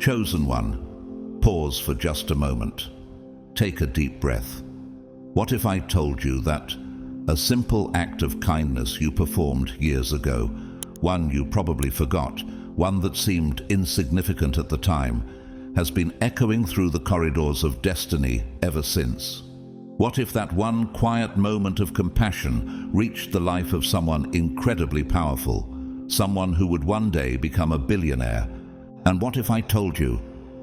Chosen one, pause for just a moment. Take a deep breath. What if I told you that a simple act of kindness you performed years ago, one you probably forgot, one that seemed insignificant at the time, has been echoing through the corridors of destiny ever since? What if that one quiet moment of compassion reached the life of someone incredibly powerful, someone who would one day become a billionaire? And what if I told you,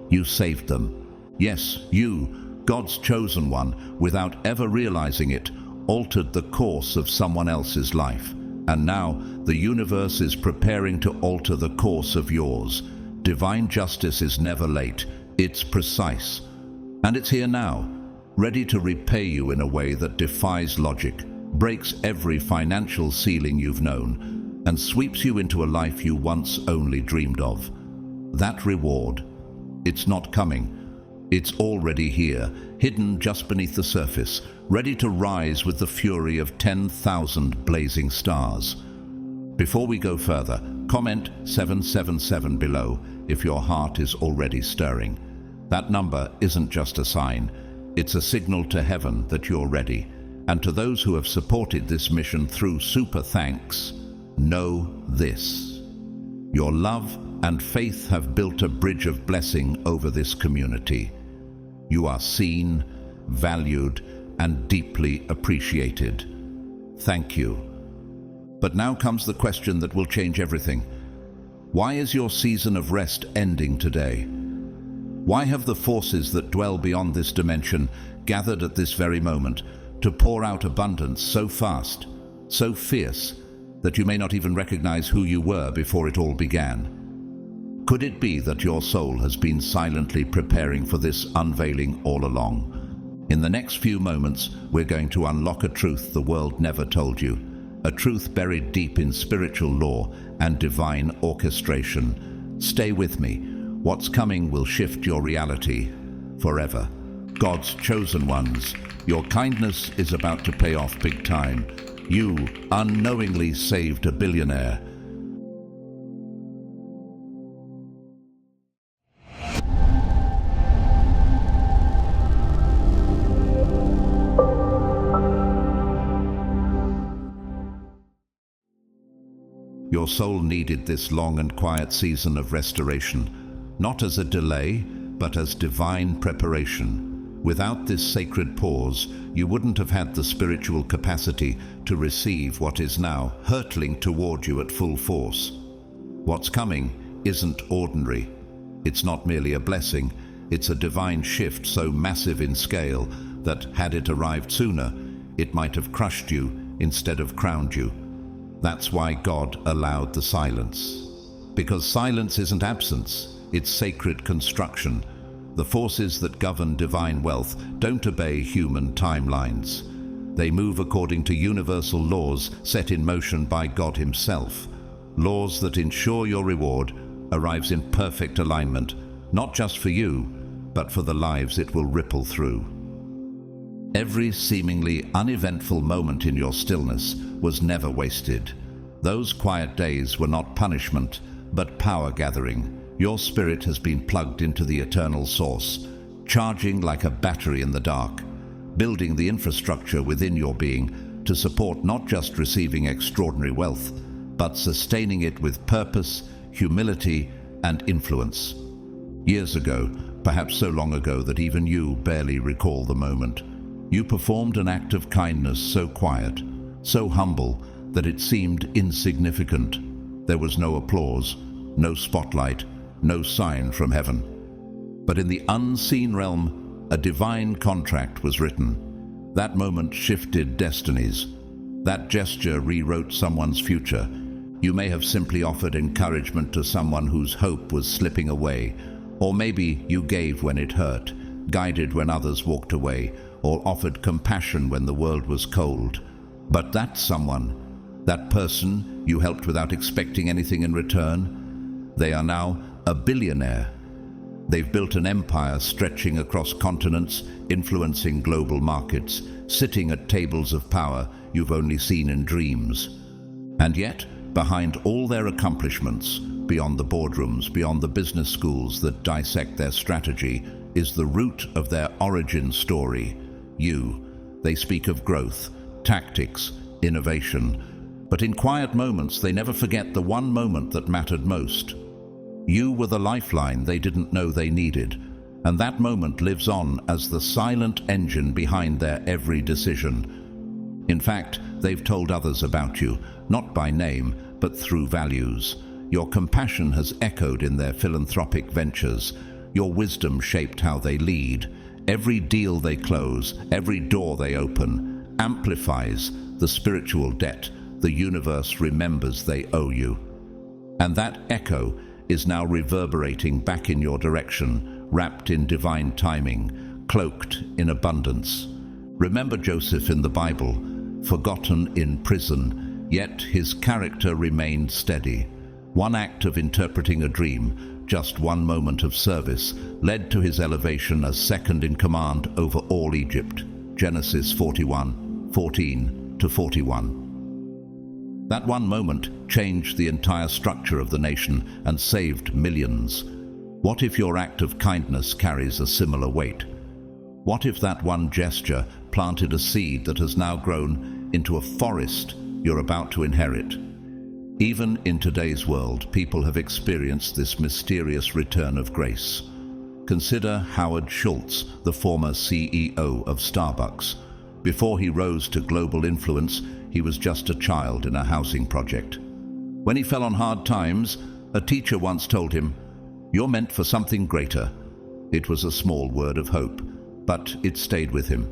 you saved them? Yes, you, God's chosen one, without ever realizing it, altered the course of someone else's life. And now the universe is preparing to alter the course of yours. Divine justice is never late, it's precise. And it's here now, ready to repay you in a way that defies logic, breaks every financial ceiling you've known, and sweeps you into a life you once only dreamed of. That reward, it's not coming. It's already here, hidden just beneath the surface, ready to rise with the fury of 10,000 blazing stars. Before we go further, comment 777 below if your heart is already stirring. That number isn't just a sign, it's a signal to heaven that you're ready. And to those who have supported this mission through super thanks, know this: your love and faith have built a bridge of blessing over this community. You are seen, valued, and deeply appreciated. Thank you. But now comes the question that will change everything. Why is your season of rest ending today? Why have the forces that dwell beyond this dimension gathered at this very moment to pour out abundance so fast, so fierce, that you may not even recognize who you were before it all began? Could it be that your soul has been silently preparing for this unveiling all along? In the next few moments, we're going to unlock a truth the world never told you, a truth buried deep in spiritual lore and divine orchestration. Stay with me. What's coming will shift your reality forever. God's chosen ones, your kindness is about to pay off big time. You unknowingly saved a billionaire. Your soul needed this long and quiet season of restoration, not as a delay, but as divine preparation. Without this sacred pause, you wouldn't have had the spiritual capacity to receive what is now hurtling toward you at full force. What's coming isn't ordinary. It's not merely a blessing, it's a divine shift so massive in scale that, had it arrived sooner, it might have crushed you instead of crowned you. That's why God allowed the silence. Because silence isn't absence, it's sacred construction. The forces that govern divine wealth don't obey human timelines. They move according to universal laws set in motion by God Himself. Laws that ensure your reward arrives in perfect alignment, not just for you, but for the lives it will ripple through. Every seemingly uneventful moment in your stillness was never wasted. Those quiet days were not punishment, but power gathering. Your spirit has been plugged into the eternal source, charging like a battery in the dark, building the infrastructure within your being to support not just receiving extraordinary wealth, but sustaining it with purpose, humility, and influence. Years ago, perhaps so long ago that even you barely recall the moment, you performed an act of kindness so quiet, so humble, that it seemed insignificant. There was no applause, no spotlight, no sign from heaven. But in the unseen realm, a divine contract was written. That moment shifted destinies. That gesture rewrote someone's future. You may have simply offered encouragement to someone whose hope was slipping away, or maybe you gave when it hurt, guided when others walked away, or offered compassion when the world was cold. But that someone, that person you helped without expecting anything in return, they are now a billionaire. They've built an empire stretching across continents, influencing global markets, sitting at tables of power you've only seen in dreams. And yet, Behind all their accomplishments, beyond the boardrooms, beyond the business schools that dissect their strategy, is the root of their origin story, you. They speak of growth, tactics, innovation, but in quiet moments they never forget the one moment that mattered most. You were the lifeline they didn't know they needed, and that moment lives on as the silent engine behind their every decision. In fact, they've told others about you, not by name, but through values. Your compassion has echoed in their philanthropic ventures. Your wisdom shaped how they lead. Every deal they close, every door they open, amplifies the spiritual debt the universe remembers they owe you. And that echo is now reverberating back in your direction, wrapped in divine timing, cloaked in abundance. Remember Joseph in the Bible, forgotten in prison, yet his character remained steady. One act of interpreting a dream, just one moment of service, led to his elevation as second in command over all Egypt. Genesis 41:14-41. That one moment changed the entire structure of the nation and saved millions. What if your act of kindness carries a similar weight? What if that one gesture planted a seed that has now grown into a forest you're about to inherit? Even in today's world, people have experienced this mysterious return of grace. Consider Howard Schultz, the former CEO of Starbucks. Before he rose to global influence, he was just a child in a housing project. When he fell on hard times, a teacher once told him, "You're meant for something greater." It was a small word of hope, but it stayed with him.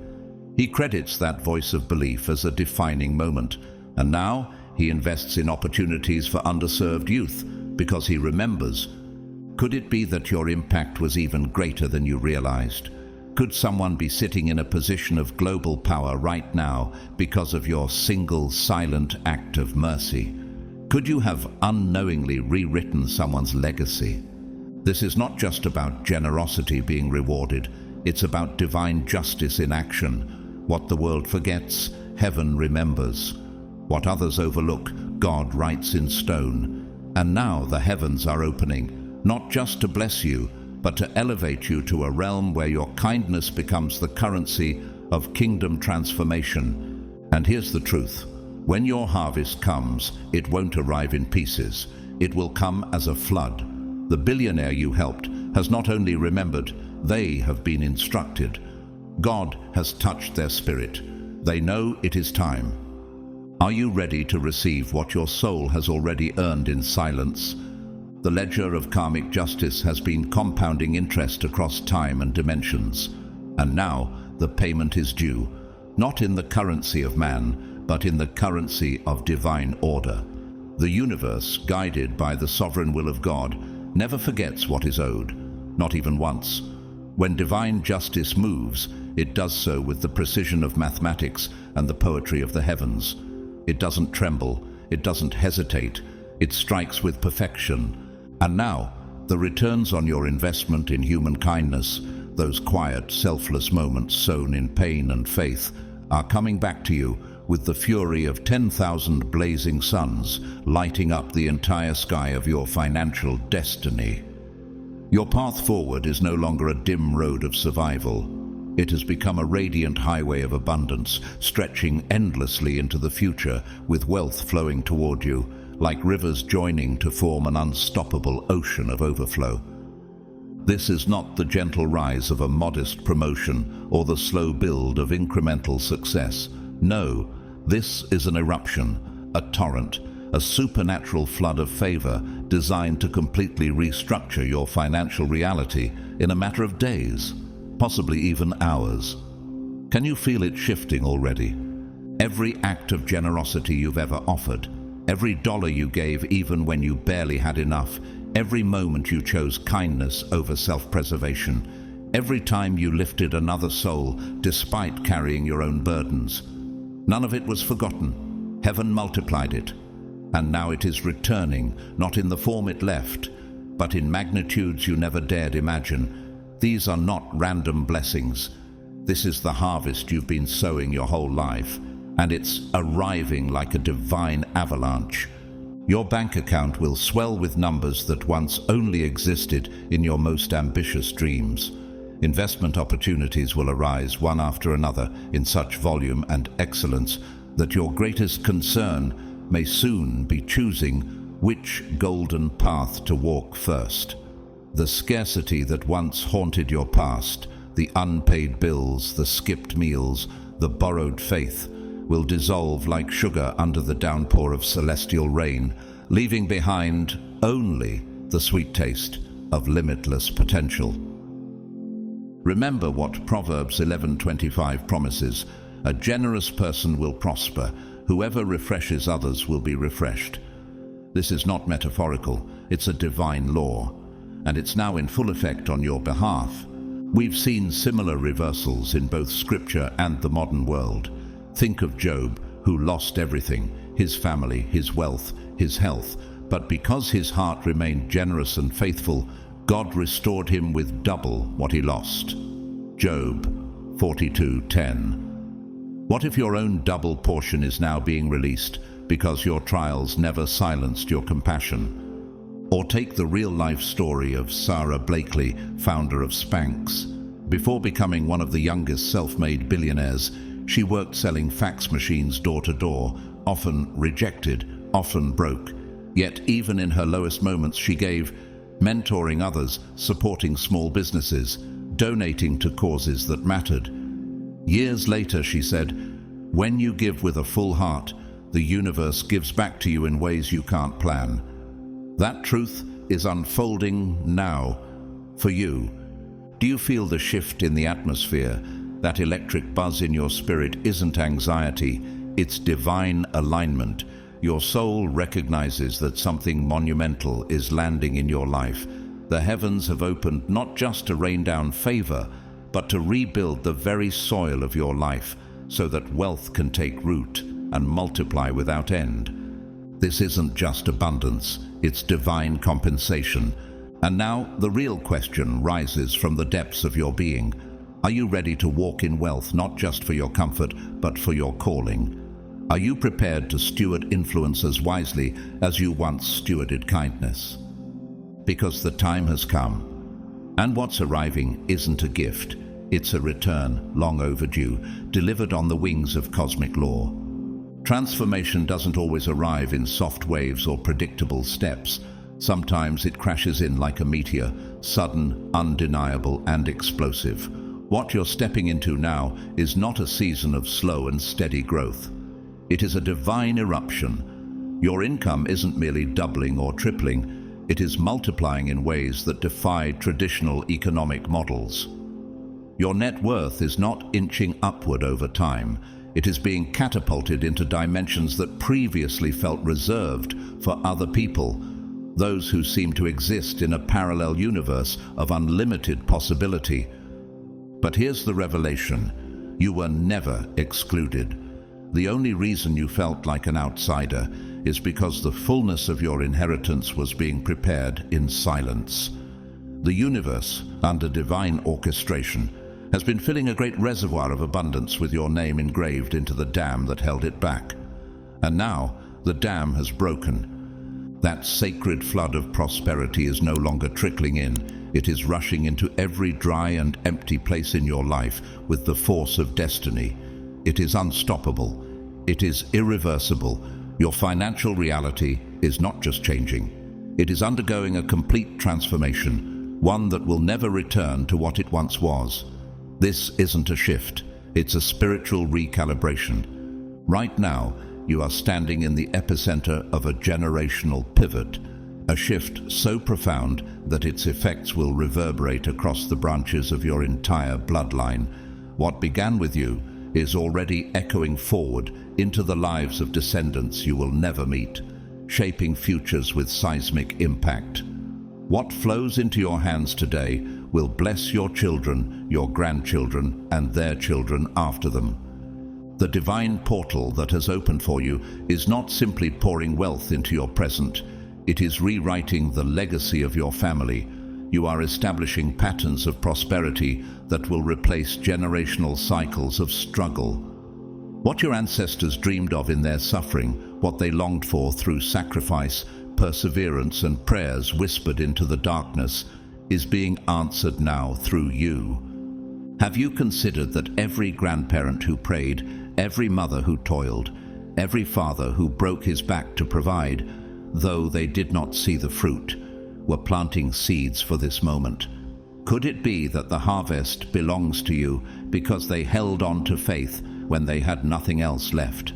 He credits that voice of belief as a defining moment, and now he invests in opportunities for underserved youth because he remembers. Could it be that your impact was even greater than you realized? Could someone be sitting in a position of global power right now because of your single silent act of mercy? Could you have unknowingly rewritten someone's legacy? This is not just about generosity being rewarded, it's about divine justice in action. What the world forgets, heaven remembers. What others overlook, God writes in stone. And now the heavens are opening, not just to bless you, but to elevate you to a realm where your kindness becomes the currency of kingdom transformation. And here's the truth. When your harvest comes, it won't arrive in pieces. It will come as a flood. The billionaire you helped has not only remembered, they have been instructed. God has touched their spirit. They know it is time. Are you ready to receive what your soul has already earned in silence? The ledger of karmic justice has been compounding interest across time and dimensions. And now the payment is due, not in the currency of man, but in the currency of divine order. The universe, guided by the sovereign will of God, never forgets what is owed, not even once. When divine justice moves, it does so with the precision of mathematics and the poetry of the heavens. It doesn't tremble, it doesn't hesitate, it strikes with perfection. And now, the returns on your investment in human kindness, those quiet, selfless moments sown in pain and faith, are coming back to you with the fury of 10,000 blazing suns lighting up the entire sky of your financial destiny. Your path forward is no longer a dim road of survival. It has become a radiant highway of abundance, stretching endlessly into the future, with wealth flowing toward you, like rivers joining to form an unstoppable ocean of overflow. This is not the gentle rise of a modest promotion or the slow build of incremental success. No, this is an eruption, a torrent, a supernatural flood of favor designed to completely restructure your financial reality in a matter of days, possibly even hours. Can you feel it shifting already? Every act of generosity you've ever offered, every dollar you gave even when you barely had enough, every moment you chose kindness over self-preservation, every time you lifted another soul despite carrying your own burdens. None of it was forgotten. Heaven multiplied it. And now it is returning, not in the form it left, but in magnitudes you never dared imagine. These are not random blessings. This is the harvest you've been sowing your whole life, and it's arriving like a divine avalanche. Your bank account will swell with numbers that once only existed in your most ambitious dreams. Investment opportunities will arise one after another in such volume and excellence that your greatest concern may soon be choosing which golden path to walk first. The scarcity that once haunted your past, the unpaid bills, the skipped meals, the borrowed faith, will dissolve like sugar under the downpour of celestial rain, leaving behind only the sweet taste of limitless potential. Remember what Proverbs 11:25 promises: a generous person will prosper, whoever refreshes others will be refreshed. This is not metaphorical, it's a divine law, and it's now in full effect on your behalf. We've seen similar reversals in both Scripture and the modern world. Think of Job, who lost everything, his family, his wealth, his health, but because his heart remained generous and faithful, God restored him with double what he lost. Job 42:10. What if your own double portion is now being released because your trials never silenced your compassion? Or take the real-life story of Sarah Blakely, founder of Spanx. Before becoming one of the youngest self-made billionaires, she worked selling fax machines door to door, often rejected, often broke. Yet even in her lowest moments she gave, mentoring others, supporting small businesses, donating to causes that mattered. Years later she said, "When you give with a full heart, the universe gives back to you in ways you can't plan." That truth is unfolding now for you. Do you feel the shift in the atmosphere? That electric buzz in your spirit isn't anxiety, it's divine alignment. Your soul recognizes that something monumental is landing in your life. The heavens have opened not just to rain down favor, but to rebuild the very soil of your life so that wealth can take root and multiply without end. This isn't just abundance, it's divine compensation. And now the real question rises from the depths of your being. Are you ready to walk in wealth not just for your comfort, but for your calling? Are you prepared to steward influence as wisely as you once stewarded kindness? Because the time has come. And what's arriving isn't a gift, it's a return, long overdue, delivered on the wings of cosmic law. Transformation doesn't always arrive in soft waves or predictable steps. Sometimes it crashes in like a meteor, sudden, undeniable, and explosive. What you're stepping into now is not a season of slow and steady growth. It is a divine eruption. Your income isn't merely doubling or tripling, it is multiplying in ways that defy traditional economic models. Your net worth is not inching upward over time. It is being catapulted into dimensions that previously felt reserved for other people, those who seem to exist in a parallel universe of unlimited possibility. But here's the revelation: you were never excluded. The only reason you felt like an outsider is because the fullness of your inheritance was being prepared in silence. The universe, under divine orchestration, has been filling a great reservoir of abundance with your name engraved into the dam that held it back. And now the dam has broken. That sacred flood of prosperity is no longer trickling in. It is rushing into every dry and empty place in your life with the force of destiny. It is unstoppable. It is irreversible. Your financial reality is not just changing. It is undergoing a complete transformation, one that will never return to what it once was. This isn't a shift. It's a spiritual recalibration. Right now, you are standing in the epicenter of a generational pivot, a shift so profound that its effects will reverberate across the branches of your entire bloodline. What began with you is already echoing forward into the lives of descendants you will never meet, shaping futures with seismic impact. What flows into your hands today will bless your children, your grandchildren, and their children after them. The divine portal that has opened for you is not simply pouring wealth into your present, it is rewriting the legacy of your family. You are establishing patterns of prosperity that will replace generational cycles of struggle. What your ancestors dreamed of in their suffering, What they longed for through sacrifice, perseverance, and prayers whispered into the darkness is being answered now through you. Have you considered that every grandparent who prayed, every mother who toiled, every father who broke his back to provide, though they did not see the fruit, were planting seeds for this moment? Could it be that the harvest belongs to you because they held on to faith when they had nothing else left?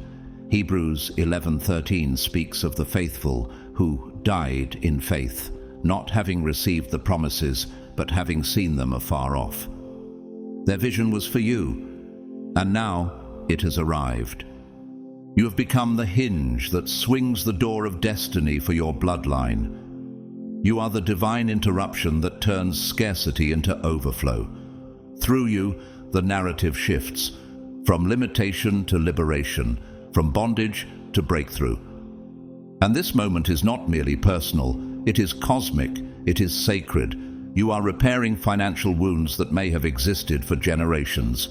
Hebrews 11:13 speaks of the faithful who died in faith, not having received the promises, but having seen them afar off. Their vision was for you, and now it has arrived. You have become the hinge that swings the door of destiny for your bloodline. You are the divine interruption that turns scarcity into overflow. Through you, the narrative shifts, from limitation to liberation, from bondage to breakthrough. And this moment is not merely personal, it is cosmic, it is sacred. You are repairing financial wounds that may have existed for generations.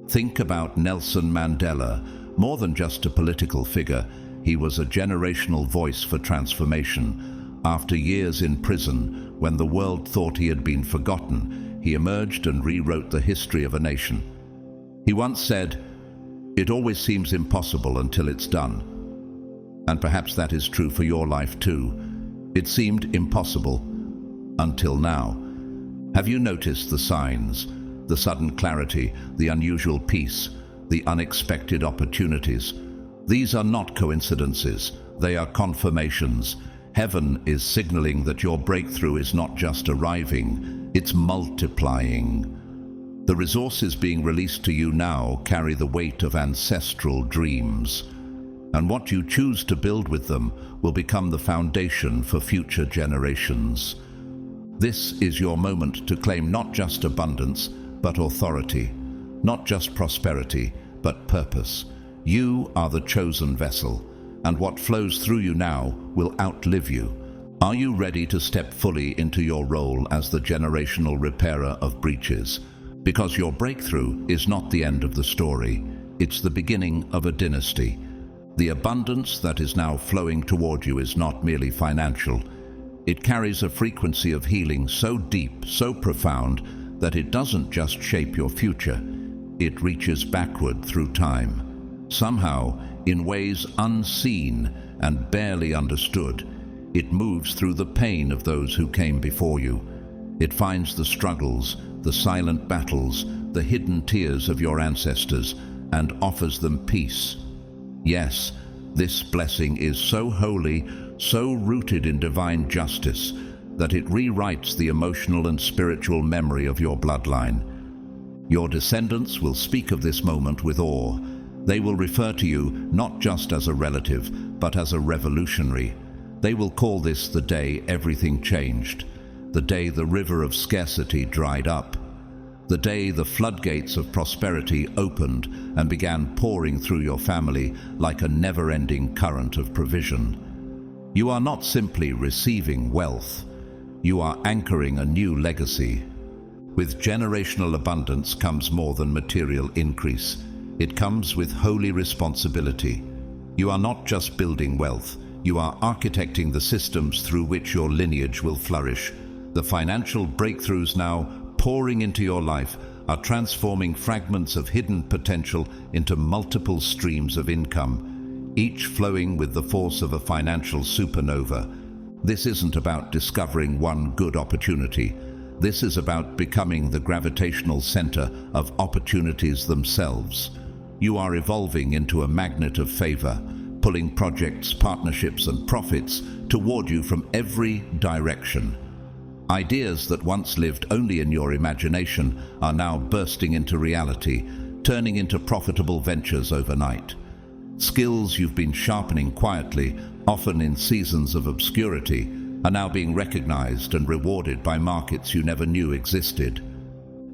Think about Nelson Mandela. More than just a political figure, he was a generational voice for transformation. After years in prison, when the world thought he had been forgotten, he emerged and rewrote the history of a nation. He once said, "It always seems impossible until it's done." And perhaps that is true for your life too. It seemed impossible until now. Have you noticed the signs, the sudden clarity, the unusual peace, the unexpected opportunities? These are not coincidences, they are confirmations. Heaven is signaling that your breakthrough is not just arriving, it's multiplying. The resources being released to you now carry the weight of ancestral dreams, and what you choose to build with them will become the foundation for future generations. This is your moment to claim not just abundance, but authority, not just prosperity, but purpose. You are the chosen vessel, and what flows through you now will outlive you. Are you ready to step fully into your role as the generational repairer of breaches? Because your breakthrough is not the end of the story, it's the beginning of a dynasty. The abundance that is now flowing toward you is not merely financial. It carries a frequency of healing so deep, so profound, that it doesn't just shape your future, it reaches backward through time. Somehow, in ways unseen and barely understood, it moves through the pain of those who came before you. It finds the struggles, the silent battles, the hidden tears of your ancestors, and offers them peace. Yes, this blessing is so holy, so rooted in divine justice, that it rewrites the emotional and spiritual memory of your bloodline. Your descendants will speak of this moment with awe. They will refer to you not just as a relative, but as a revolutionary. They will call this the day everything changed, the day the river of scarcity dried up, the day the floodgates of prosperity opened and began pouring through your family like a never-ending current of provision. You are not simply receiving wealth, you are anchoring a new legacy. With generational abundance comes more than material increase. It comes with holy responsibility. You are not just building wealth, you are architecting the systems through which your lineage will flourish. The financial breakthroughs now pouring into your life are transforming fragments of hidden potential into multiple streams of income, each flowing with the force of a financial supernova. This isn't about discovering one good opportunity. This is about becoming the gravitational center of opportunities themselves. You are evolving into a magnet of favor, pulling projects, partnerships, and profits toward you from every direction. Ideas that once lived only in your imagination are now bursting into reality, turning into profitable ventures overnight. Skills you've been sharpening quietly, often in seasons of obscurity, are now being recognized and rewarded by markets you never knew existed.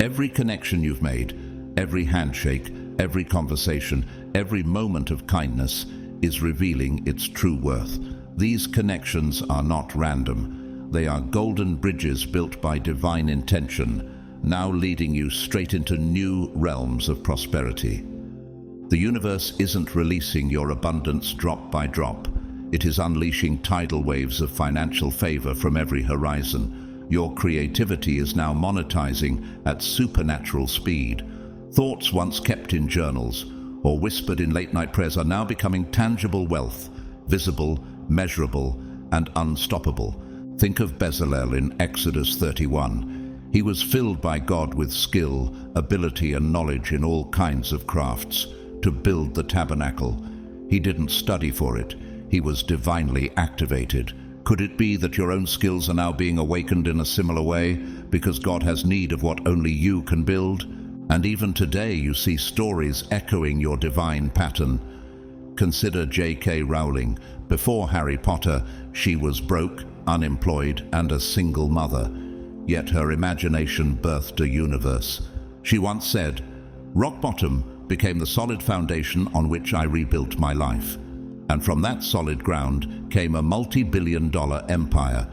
Every connection you've made, every handshake, every conversation, every moment of kindness is revealing its true worth. These connections are not random. They are golden bridges built by divine intention, now leading you straight into new realms of prosperity. The universe isn't releasing your abundance drop by drop. It is unleashing tidal waves of financial favor from every horizon. Your creativity is now monetizing at supernatural speed. Thoughts once kept in journals or whispered in late-night prayers are now becoming tangible wealth, visible, measurable, and unstoppable. Think of Bezalel in Exodus 31. He was filled by God with skill, ability, and knowledge in all kinds of crafts to build the tabernacle. He didn't study for it. He was divinely activated. Could it be that your own skills are now being awakened in a similar way because God has need of what only you can build? And even today you see stories echoing your divine pattern. Consider J.K. Rowling. Before Harry Potter, she was broke, unemployed, and a single mother. Yet her imagination birthed a universe. She once said, "Rock bottom became the solid foundation on which I rebuilt my life." And from that solid ground came a multi-billion-dollar empire,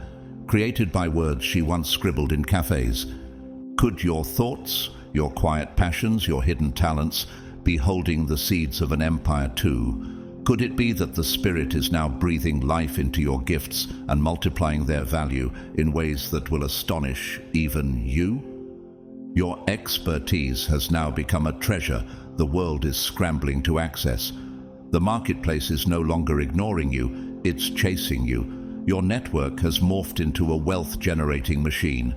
created by words she once scribbled in cafes. Could your thoughts, your quiet passions, your hidden talents be holding the seeds of an empire too? Could it be that the Spirit is now breathing life into your gifts and multiplying their value in ways that will astonish even you? Your expertise has now become a treasure the world is scrambling to access. The marketplace is no longer ignoring you, it's chasing you. Your network has morphed into a wealth-generating machine,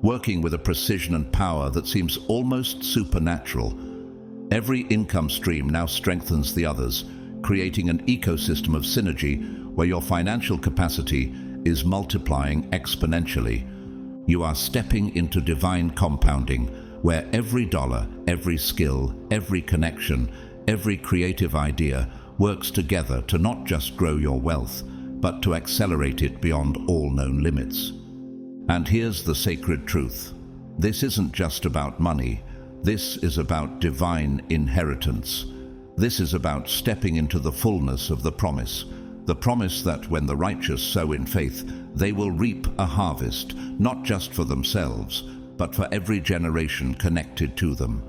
working with a precision and power that seems almost supernatural. Every income stream now strengthens the others, creating an ecosystem of synergy where your financial capacity is multiplying exponentially. You are stepping into divine compounding, where every dollar, every skill, every connection, every creative idea works together to not just grow your wealth, but to accelerate it beyond all known limits. And here's the sacred truth. This isn't just about money. This is about divine inheritance. This is about stepping into the fullness of the promise that when the righteous sow in faith, they will reap a harvest, not just for themselves, but for every generation connected to them.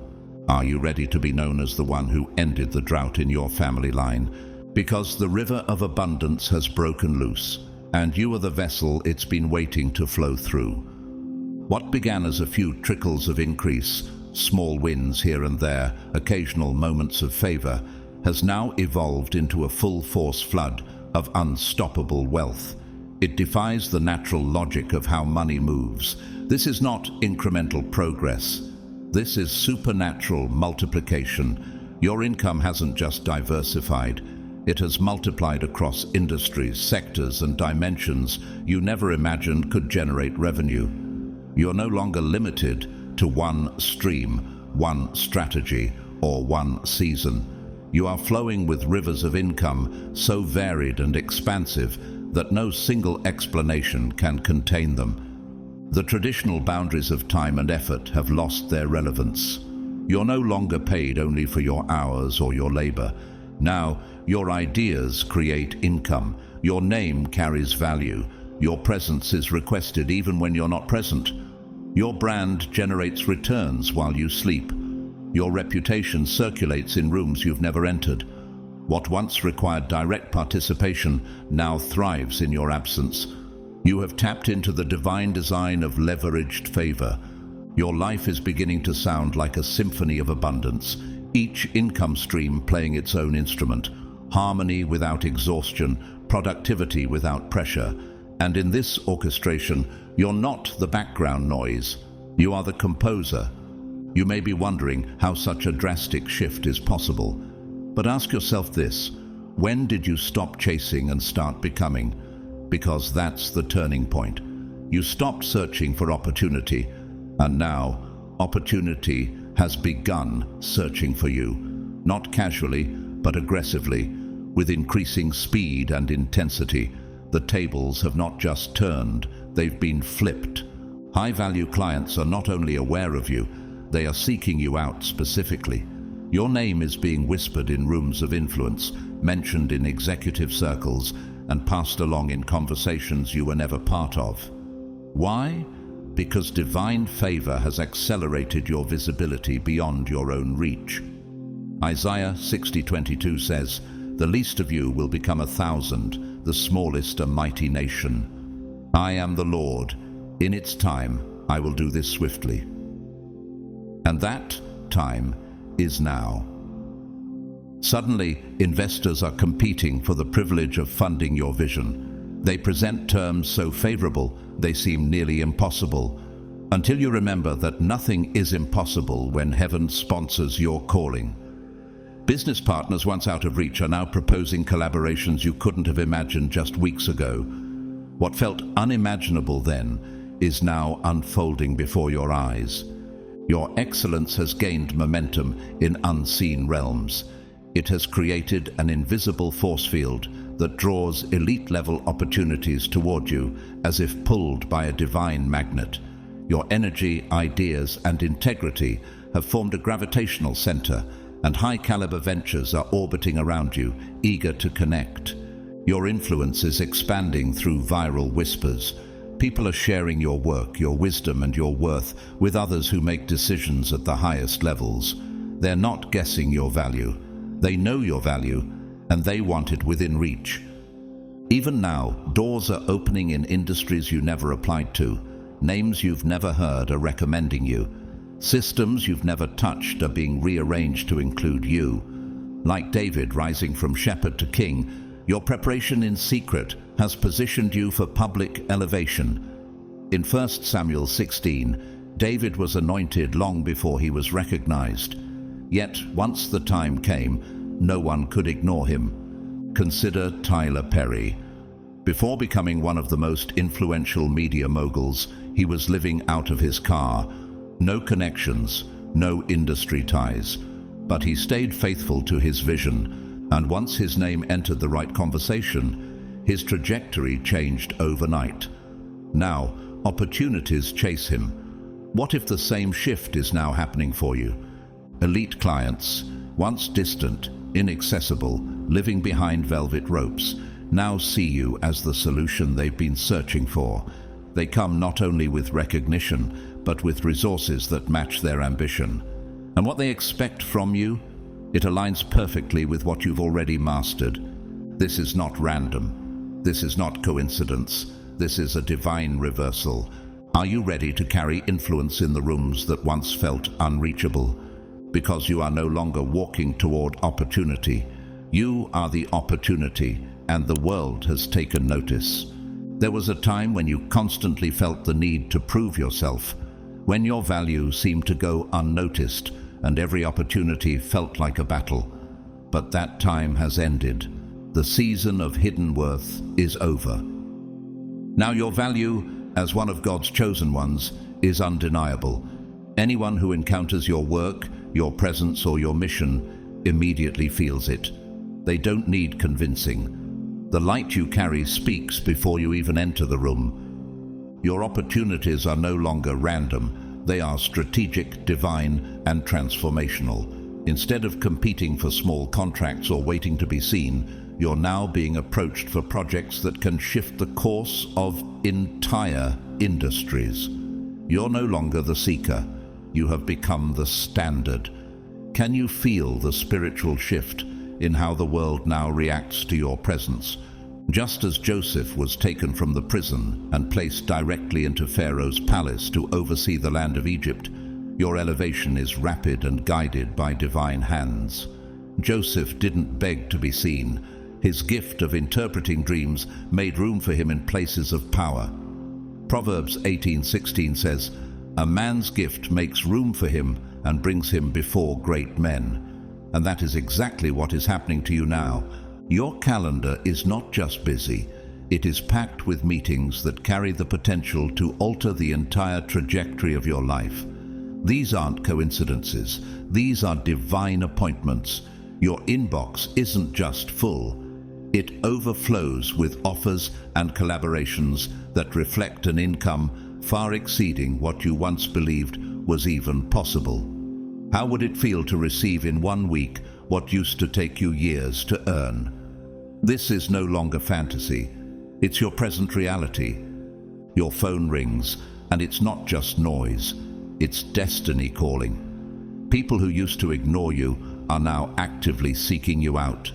Are you ready to be known as the one who ended the drought in your family line? Because the river of abundance has broken loose, and you are the vessel it's been waiting to flow through. What began as a few trickles of increase, small wins here and there, occasional moments of favor, has now evolved into a full-force flood of unstoppable wealth. It defies the natural logic of how money moves. This is not incremental progress. This is supernatural multiplication. Your income hasn't just diversified. It has multiplied across industries, sectors, and dimensions you never imagined could generate revenue. You're no longer limited to one stream, one strategy, or one season. You are flowing with rivers of income so varied and expansive that no single explanation can contain them. The traditional boundaries of time and effort have lost their relevance. You're no longer paid only for your hours or your labor. Now, your ideas create income. Your name carries value. Your presence is requested even when you're not present. Your brand generates returns while you sleep. Your reputation circulates in rooms you've never entered. What once required direct participation now thrives in your absence. You have tapped into the divine design of leveraged favor. Your life is beginning to sound like a symphony of abundance, each income stream playing its own instrument, harmony without exhaustion, productivity without pressure. And in this orchestration, you're not the background noise. You are the composer. You may be wondering how such a drastic shift is possible. But ask yourself this: when did you stop chasing and start becoming? Because that's the turning point. You stopped searching for opportunity, and now opportunity has begun searching for you. Not casually, but aggressively, with increasing speed and intensity. The tables have not just turned, they've been flipped. High-value clients are not only aware of you, they are seeking you out specifically. Your name is being whispered in rooms of influence, mentioned in executive circles, and passed along in conversations you were never part of. Why? Because divine favor has accelerated your visibility beyond your own reach. Isaiah 60:22 says, "The least of you will become 1,000, the smallest a mighty nation. I am the Lord. In its time, I will do this swiftly." And that time is now. Suddenly, investors are competing for the privilege of funding your vision. They present terms so favorable, they seem nearly impossible, until you remember that nothing is impossible when heaven sponsors your calling. Business partners once out of reach are now proposing collaborations you couldn't have imagined just weeks ago. What felt unimaginable then is now unfolding before your eyes. Your excellence has gained momentum in unseen realms. It has created an invisible force field that draws elite-level opportunities toward you as if pulled by a divine magnet. Your energy, ideas, and integrity have formed a gravitational center, and high-caliber ventures are orbiting around you, eager to connect. Your influence is expanding through viral whispers. People are sharing your work, your wisdom, and your worth with others who make decisions at the highest levels. They're not guessing your value. They know your value, and they want it within reach. Even now, doors are opening in industries you never applied to. Names you've never heard are recommending you. Systems you've never touched are being rearranged to include you. Like David rising from shepherd to king, your preparation in secret has positioned you for public elevation. In 1 Samuel 16, David was anointed long before he was recognized. Yet, once the time came, no one could ignore him. Consider Tyler Perry. Before becoming one of the most influential media moguls, he was living out of his car. No connections, no industry ties. But he stayed faithful to his vision, and once his name entered the right conversation, his trajectory changed overnight. Now, opportunities chase him. What if the same shift is now happening for you? Elite clients, once distant, inaccessible, living behind velvet ropes, now see you as the solution they've been searching for. They come not only with recognition, but with resources that match their ambition. And what they expect from you? It aligns perfectly with what you've already mastered. This is not random. This is not coincidence. This is a divine reversal. Are you ready to carry influence in the rooms that once felt unreachable? Because you are no longer walking toward opportunity. You are the opportunity, and the world has taken notice. There was a time when you constantly felt the need to prove yourself, when your value seemed to go unnoticed, and every opportunity felt like a battle. But that time has ended. The season of hidden worth is over. Now your value, as one of God's chosen ones, is undeniable. Anyone who encounters your work, your presence, or your mission immediately feels it. They don't need convincing. The light you carry speaks before you even enter the room. Your opportunities are no longer random. They are strategic, divine, and transformational. Instead of competing for small contracts or waiting to be seen, you're now being approached for projects that can shift the course of entire industries. You're no longer the seeker. You have become the standard. Can you feel the spiritual shift in how the world now reacts to your presence? Just as Joseph was taken from the prison and placed directly into Pharaoh's palace to oversee the land of Egypt, your elevation is rapid and guided by divine hands. Joseph didn't beg to be seen. His gift of interpreting dreams made room for him in places of power. Proverbs 18:16 says, "A man's gift makes room for him and brings him before great men." And that is exactly what is happening to you now. Your calendar is not just busy, it is packed with meetings that carry the potential to alter the entire trajectory of your life. These aren't coincidences, these are divine appointments. Your inbox isn't just full, it overflows with offers and collaborations that reflect an income far exceeding what you once believed was even possible. How would it feel to receive in 1 week what used to take you years to earn? This is no longer fantasy. It's your present reality. Your phone rings, and it's not just noise. It's destiny calling. People who used to ignore you are now actively seeking you out.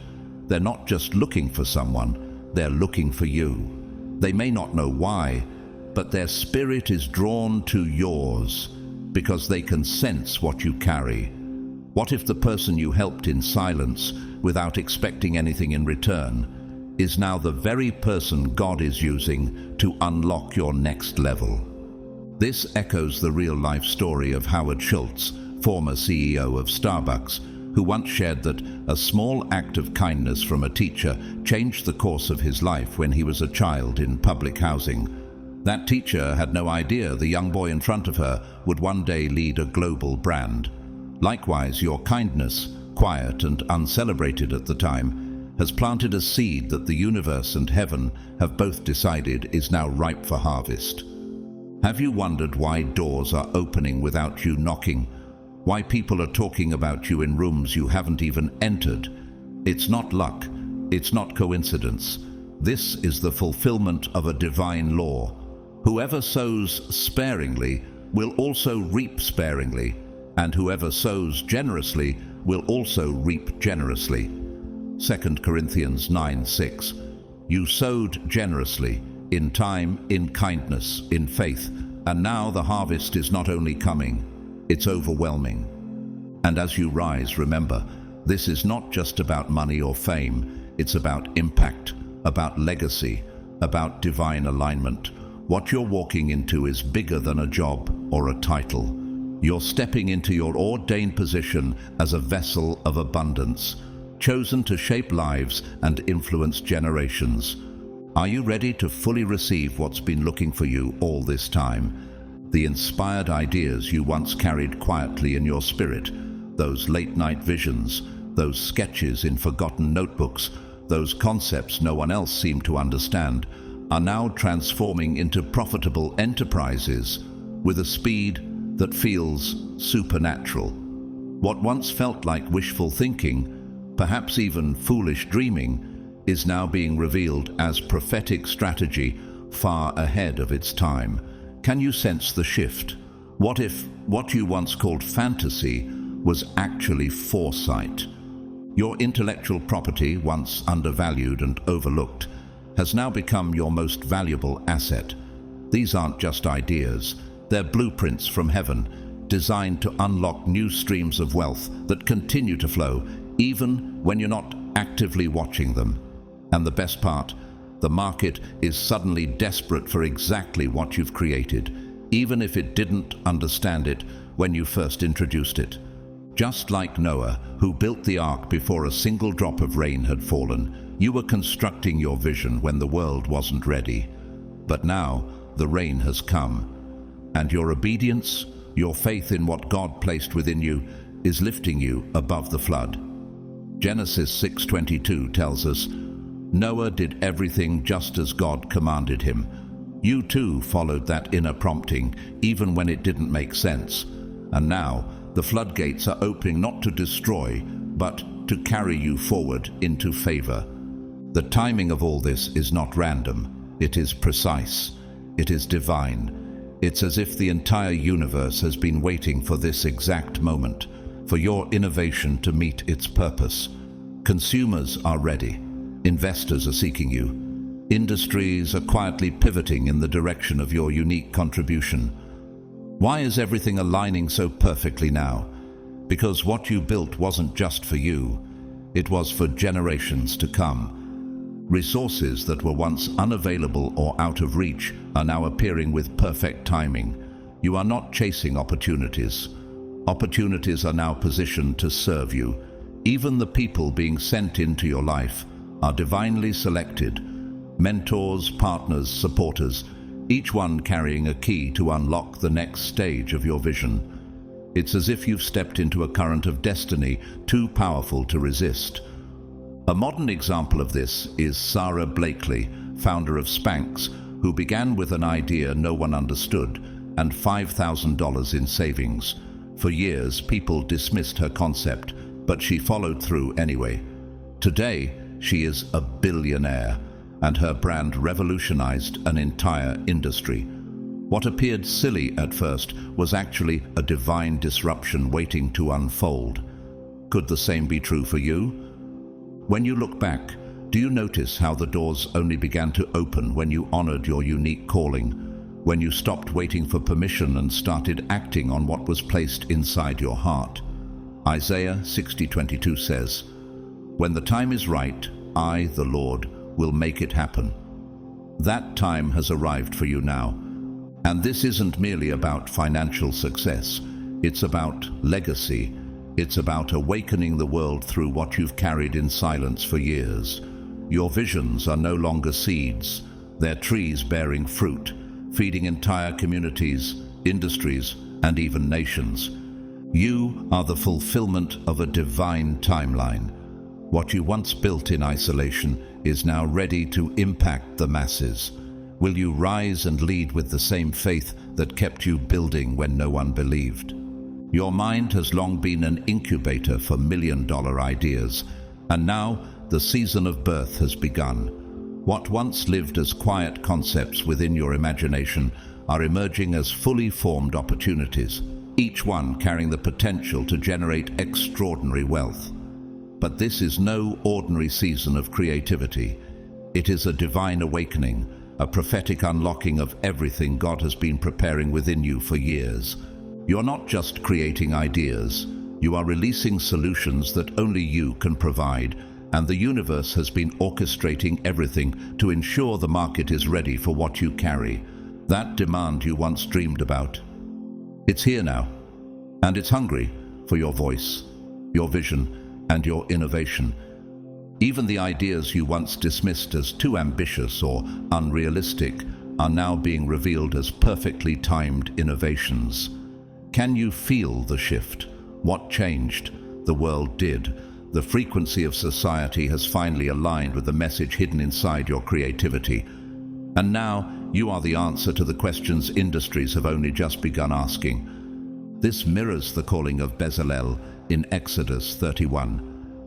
They're not just looking for someone, they're looking for you. They may not know why, but their spirit is drawn to yours because they can sense what you carry. What if the person you helped in silence, without expecting anything in return, is now the very person God is using to unlock your next level? This echoes the real-life story of Howard Schultz, former CEO of Starbucks, who once shared that a small act of kindness from a teacher changed the course of his life when he was a child in public housing. That teacher had no idea the young boy in front of her would one day lead a global brand. Likewise, your kindness, quiet and uncelebrated at the time, has planted a seed that the universe and heaven have both decided is now ripe for harvest. Have you wondered why doors are opening without you knocking? Why people are talking about you in rooms you haven't even entered? It's not luck. It's not coincidence. This is the fulfillment of a divine law. Whoever sows sparingly will also reap sparingly, and whoever sows generously will also reap generously. 2 Corinthians 9:6. You sowed generously, in time, in kindness, in faith, and now the harvest is not only coming, it's overwhelming. And as you rise, remember, this is not just about money or fame, it's about impact, about legacy, about divine alignment. What you're walking into is bigger than a job or a title. You're stepping into your ordained position as a vessel of abundance, chosen to shape lives and influence generations. Are you ready to fully receive what's been looking for you all this time? The inspired ideas you once carried quietly in your spirit, those late-night visions, those sketches in forgotten notebooks, those concepts no one else seemed to understand, are now transforming into profitable enterprises with a speed that feels supernatural. What once felt like wishful thinking, perhaps even foolish dreaming, is now being revealed as prophetic strategy far ahead of its time. Can you sense the shift? What if what you once called fantasy was actually foresight? Your intellectual property, once undervalued and overlooked, has now become your most valuable asset. These aren't just ideas, they're blueprints from heaven, designed to unlock new streams of wealth that continue to flow, even when you're not actively watching them. And the best part, the market is suddenly desperate for exactly what you've created, even if it didn't understand it when you first introduced it. Just like Noah, who built the ark before a single drop of rain had fallen, you were constructing your vision when the world wasn't ready. But now, the rain has come, and your obedience, your faith in what God placed within you, is lifting you above the flood. Genesis 6:22 tells us, Noah did everything just as God commanded him. You too followed that inner prompting, even when it didn't make sense. And now, the floodgates are opening not to destroy, but to carry you forward into favor. The timing of all this is not random. It is precise. It is divine. It's as if the entire universe has been waiting for this exact moment, for your innovation to meet its purpose. Consumers are ready. Investors are seeking you. Industries are quietly pivoting in the direction of your unique contribution. Why is everything aligning so perfectly now? Because what you built wasn't just for you. It was for generations to come. Resources that were once unavailable or out of reach are now appearing with perfect timing. You are not chasing opportunities. Opportunities are now positioned to serve you. Even the people being sent into your life are divinely selected. Mentors, partners, supporters, each one carrying a key to unlock the next stage of your vision. It's as if you've stepped into a current of destiny too powerful to resist. A modern example of this is Sarah Blakely, founder of Spanx, who began with an idea no one understood and $5,000 in savings. For years, people dismissed her concept, but she followed through anyway. Today, she is a billionaire, and her brand revolutionized an entire industry. What appeared silly at first was actually a divine disruption waiting to unfold. Could the same be true for you? When you look back, do you notice how the doors only began to open when you honored your unique calling, when you stopped waiting for permission and started acting on what was placed inside your heart? Isaiah 60:22 says, "When the time is right, I, the Lord, will make it happen." That time has arrived for you now. And this isn't merely about financial success. It's about legacy. It's about awakening the world through what you've carried in silence for years. Your visions are no longer seeds. They're trees bearing fruit, feeding entire communities, industries, and even nations. You are the fulfillment of a divine timeline. What you once built in isolation is now ready to impact the masses. Will you rise and lead with the same faith that kept you building when no one believed? Your mind has long been an incubator for million-dollar ideas, and now the season of birth has begun. What once lived as quiet concepts within your imagination are emerging as fully formed opportunities, each one carrying the potential to generate extraordinary wealth. But this is no ordinary season of creativity. It is a divine awakening, a prophetic unlocking of everything God has been preparing within you for years. You're not just creating ideas, you are releasing solutions that only you can provide, and the universe has been orchestrating everything to ensure the market is ready for what you carry, that demand you once dreamed about. It's here now, and it's hungry for your voice, your vision, and your innovation. Even the ideas you once dismissed as too ambitious or unrealistic are now being revealed as perfectly timed innovations. Can you feel the shift? What changed? The world did. The frequency of society has finally aligned with the message hidden inside your creativity. And now you are the answer to the questions industries have only just begun asking. This mirrors the calling of Bezalel in Exodus 31.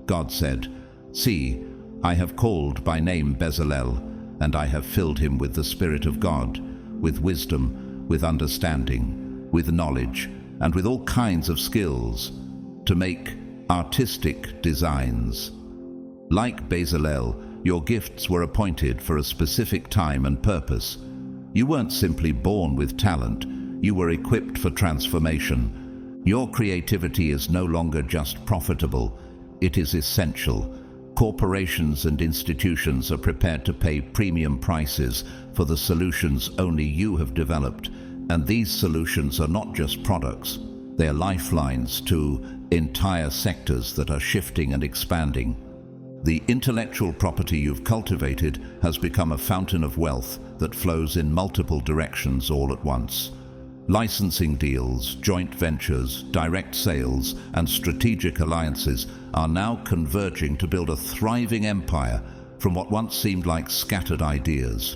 God said, "See, I have called by name Bezalel, and I have filled him with the Spirit of God, with wisdom, with understanding, with knowledge, and with all kinds of skills, to make artistic designs." Like Bezalel, your gifts were appointed for a specific time and purpose. You weren't simply born with talent, you were equipped for transformation. Your creativity is no longer just profitable, it is essential. Corporations and institutions are prepared to pay premium prices for the solutions only you have developed, and these solutions are not just products, they are lifelines to entire sectors that are shifting and expanding. The intellectual property you've cultivated has become a fountain of wealth that flows in multiple directions all at once. Licensing deals, joint ventures, direct sales, and strategic alliances are now converging to build a thriving empire from what once seemed like scattered ideas.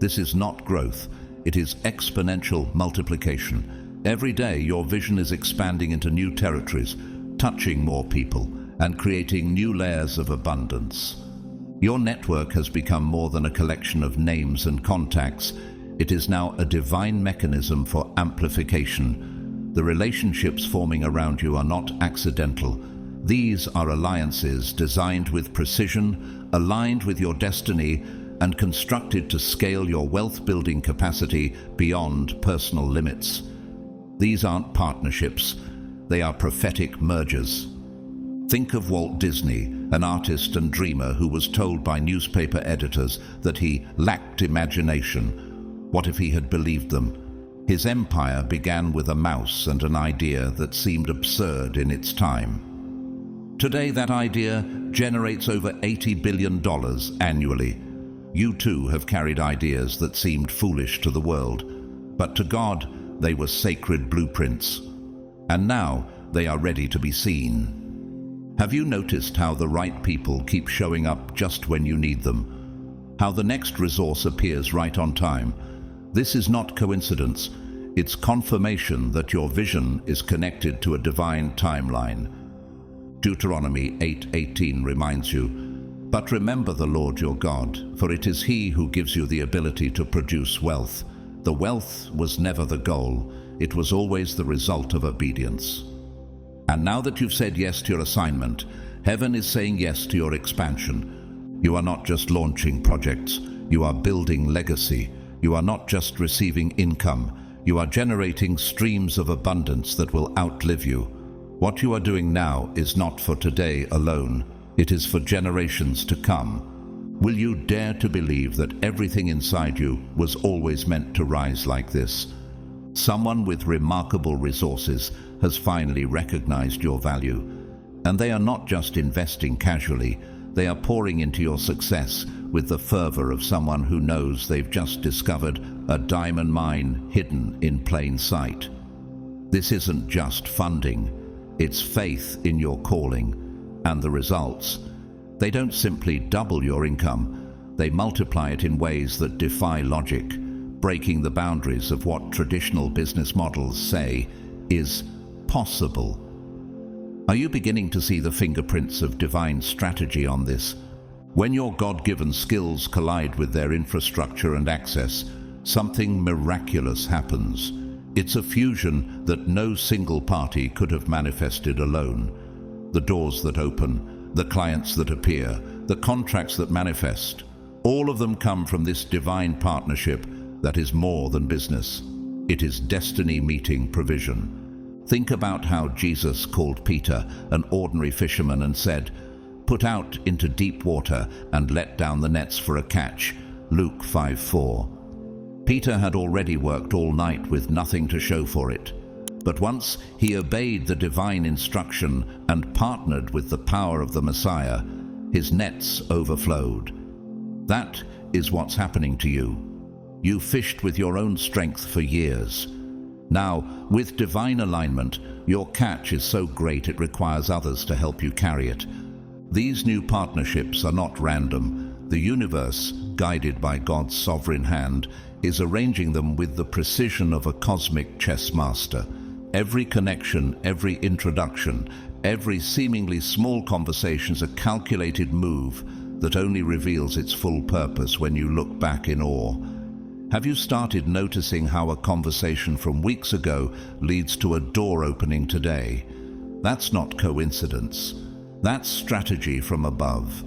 This is not growth, it is exponential multiplication. Every day your vision is expanding into new territories, touching more people, and creating new layers of abundance. Your network has become more than a collection of names and contacts. It is now a divine mechanism for amplification. The relationships forming around you are not accidental. These are alliances designed with precision, aligned with your destiny, and constructed to scale your wealth-building capacity beyond personal limits. These aren't partnerships, they are prophetic mergers. Think of Walt Disney, an artist and dreamer who was told by newspaper editors that he lacked imagination. What if he had believed them? His empire began with a mouse and an idea that seemed absurd in its time. Today, that idea generates over $80 billion annually. You too have carried ideas that seemed foolish to the world, but to God, they were sacred blueprints. And now they are ready to be seen. Have you noticed how the right people keep showing up just when you need them? How the next resource appears right on time? This is not coincidence. It's confirmation that your vision is connected to a divine timeline. Deuteronomy 8:18 reminds you, "But remember the Lord your God, for it is He who gives you the ability to produce wealth." The wealth was never the goal, it was always the result of obedience. And now that you've said yes to your assignment, heaven is saying yes to your expansion. You are not just launching projects, you are building legacy. You are not just receiving income, you are generating streams of abundance that will outlive you. What you are doing now is not for today alone, it is for generations to come. Will you dare to believe that everything inside you was always meant to rise like this? Someone with remarkable resources has finally recognized your value, and they are not just investing casually, they are pouring into your success with the fervor of someone who knows they've just discovered a diamond mine hidden in plain sight. This isn't just funding, it's faith in your calling, and the results. They don't simply double your income, they multiply it in ways that defy logic, breaking the boundaries of what traditional business models say is possible. Are you beginning to see the fingerprints of divine strategy on this? When your God-given skills collide with their infrastructure and access, something miraculous happens. It's a fusion that no single party could have manifested alone. The doors that open, the clients that appear, the contracts that manifest, all of them come from this divine partnership that is more than business. It is destiny meeting provision. Think about how Jesus called Peter, an ordinary fisherman, and said, "Put out into deep water and let down the nets for a catch." Luke 5:4. Peter had already worked all night with nothing to show for it. But once he obeyed the divine instruction and partnered with the power of the Messiah, his nets overflowed. That is what's happening to you. You fished with your own strength for years. Now, with divine alignment, your catch is so great it requires others to help you carry it. These new partnerships are not random. The universe, guided by God's sovereign hand, is arranging them with the precision of a cosmic chess master. Every connection, every introduction, every seemingly small conversation is a calculated move that only reveals its full purpose when you look back in awe. Have you started noticing how a conversation from weeks ago leads to a door opening today? That's not coincidence. That's strategy from above.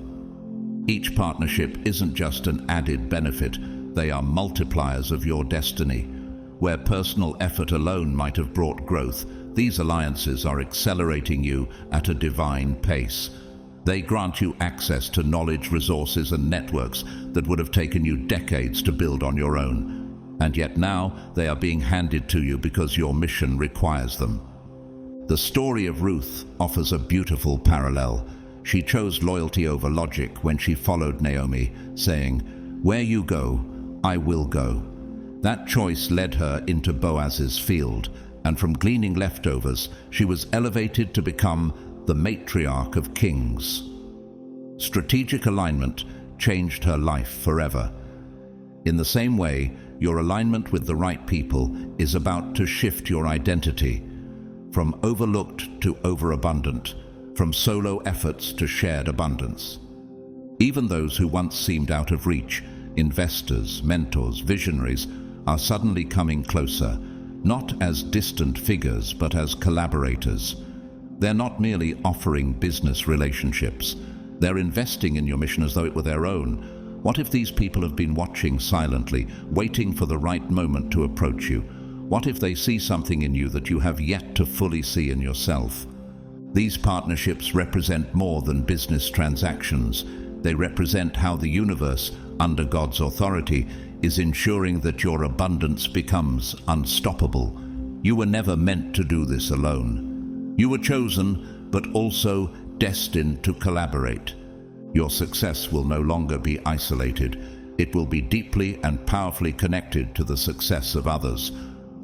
Each partnership isn't just an added benefit, they are multipliers of your destiny. Where personal effort alone might have brought growth, these alliances are accelerating you at a divine pace. They grant you access to knowledge, resources, and networks that would have taken you decades to build on your own. And yet now they are being handed to you because your mission requires them. The story of Ruth offers a beautiful parallel. She chose loyalty over logic when she followed Naomi, saying, "Where you go, I will go." That choice led her into Boaz's field, and from gleaning leftovers, she was elevated to become the matriarch of kings. Strategic alignment changed her life forever. In the same way, your alignment with the right people is about to shift your identity from overlooked to overabundant, from solo efforts to shared abundance. Even those who once seemed out of reach, investors, mentors, visionaries, are suddenly coming closer, not as distant figures but as collaborators. They're not merely offering business relationships. They're investing in your mission as though it were their own. What if these people have been watching silently, waiting for the right moment to approach you? What if they see something in you that you have yet to fully see in yourself? These partnerships represent more than business transactions. They represent how the universe, under God's authority, is ensuring that your abundance becomes unstoppable. You were never meant to do this alone. You were chosen, but also destined to collaborate. Your success will no longer be isolated. It will be deeply and powerfully connected to the success of others.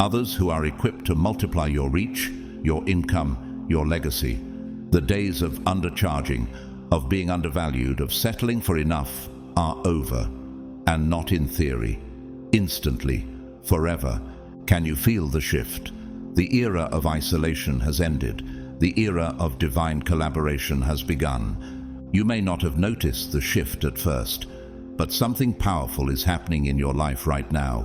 Others who are equipped to multiply your reach, your income, your legacy. The days of undercharging, of being undervalued, of settling for enough are over. And not in theory. Instantly, forever. Can you feel the shift? The era of isolation has ended. The era of divine collaboration has begun. You may not have noticed the shift at first, but something powerful is happening in your life right now.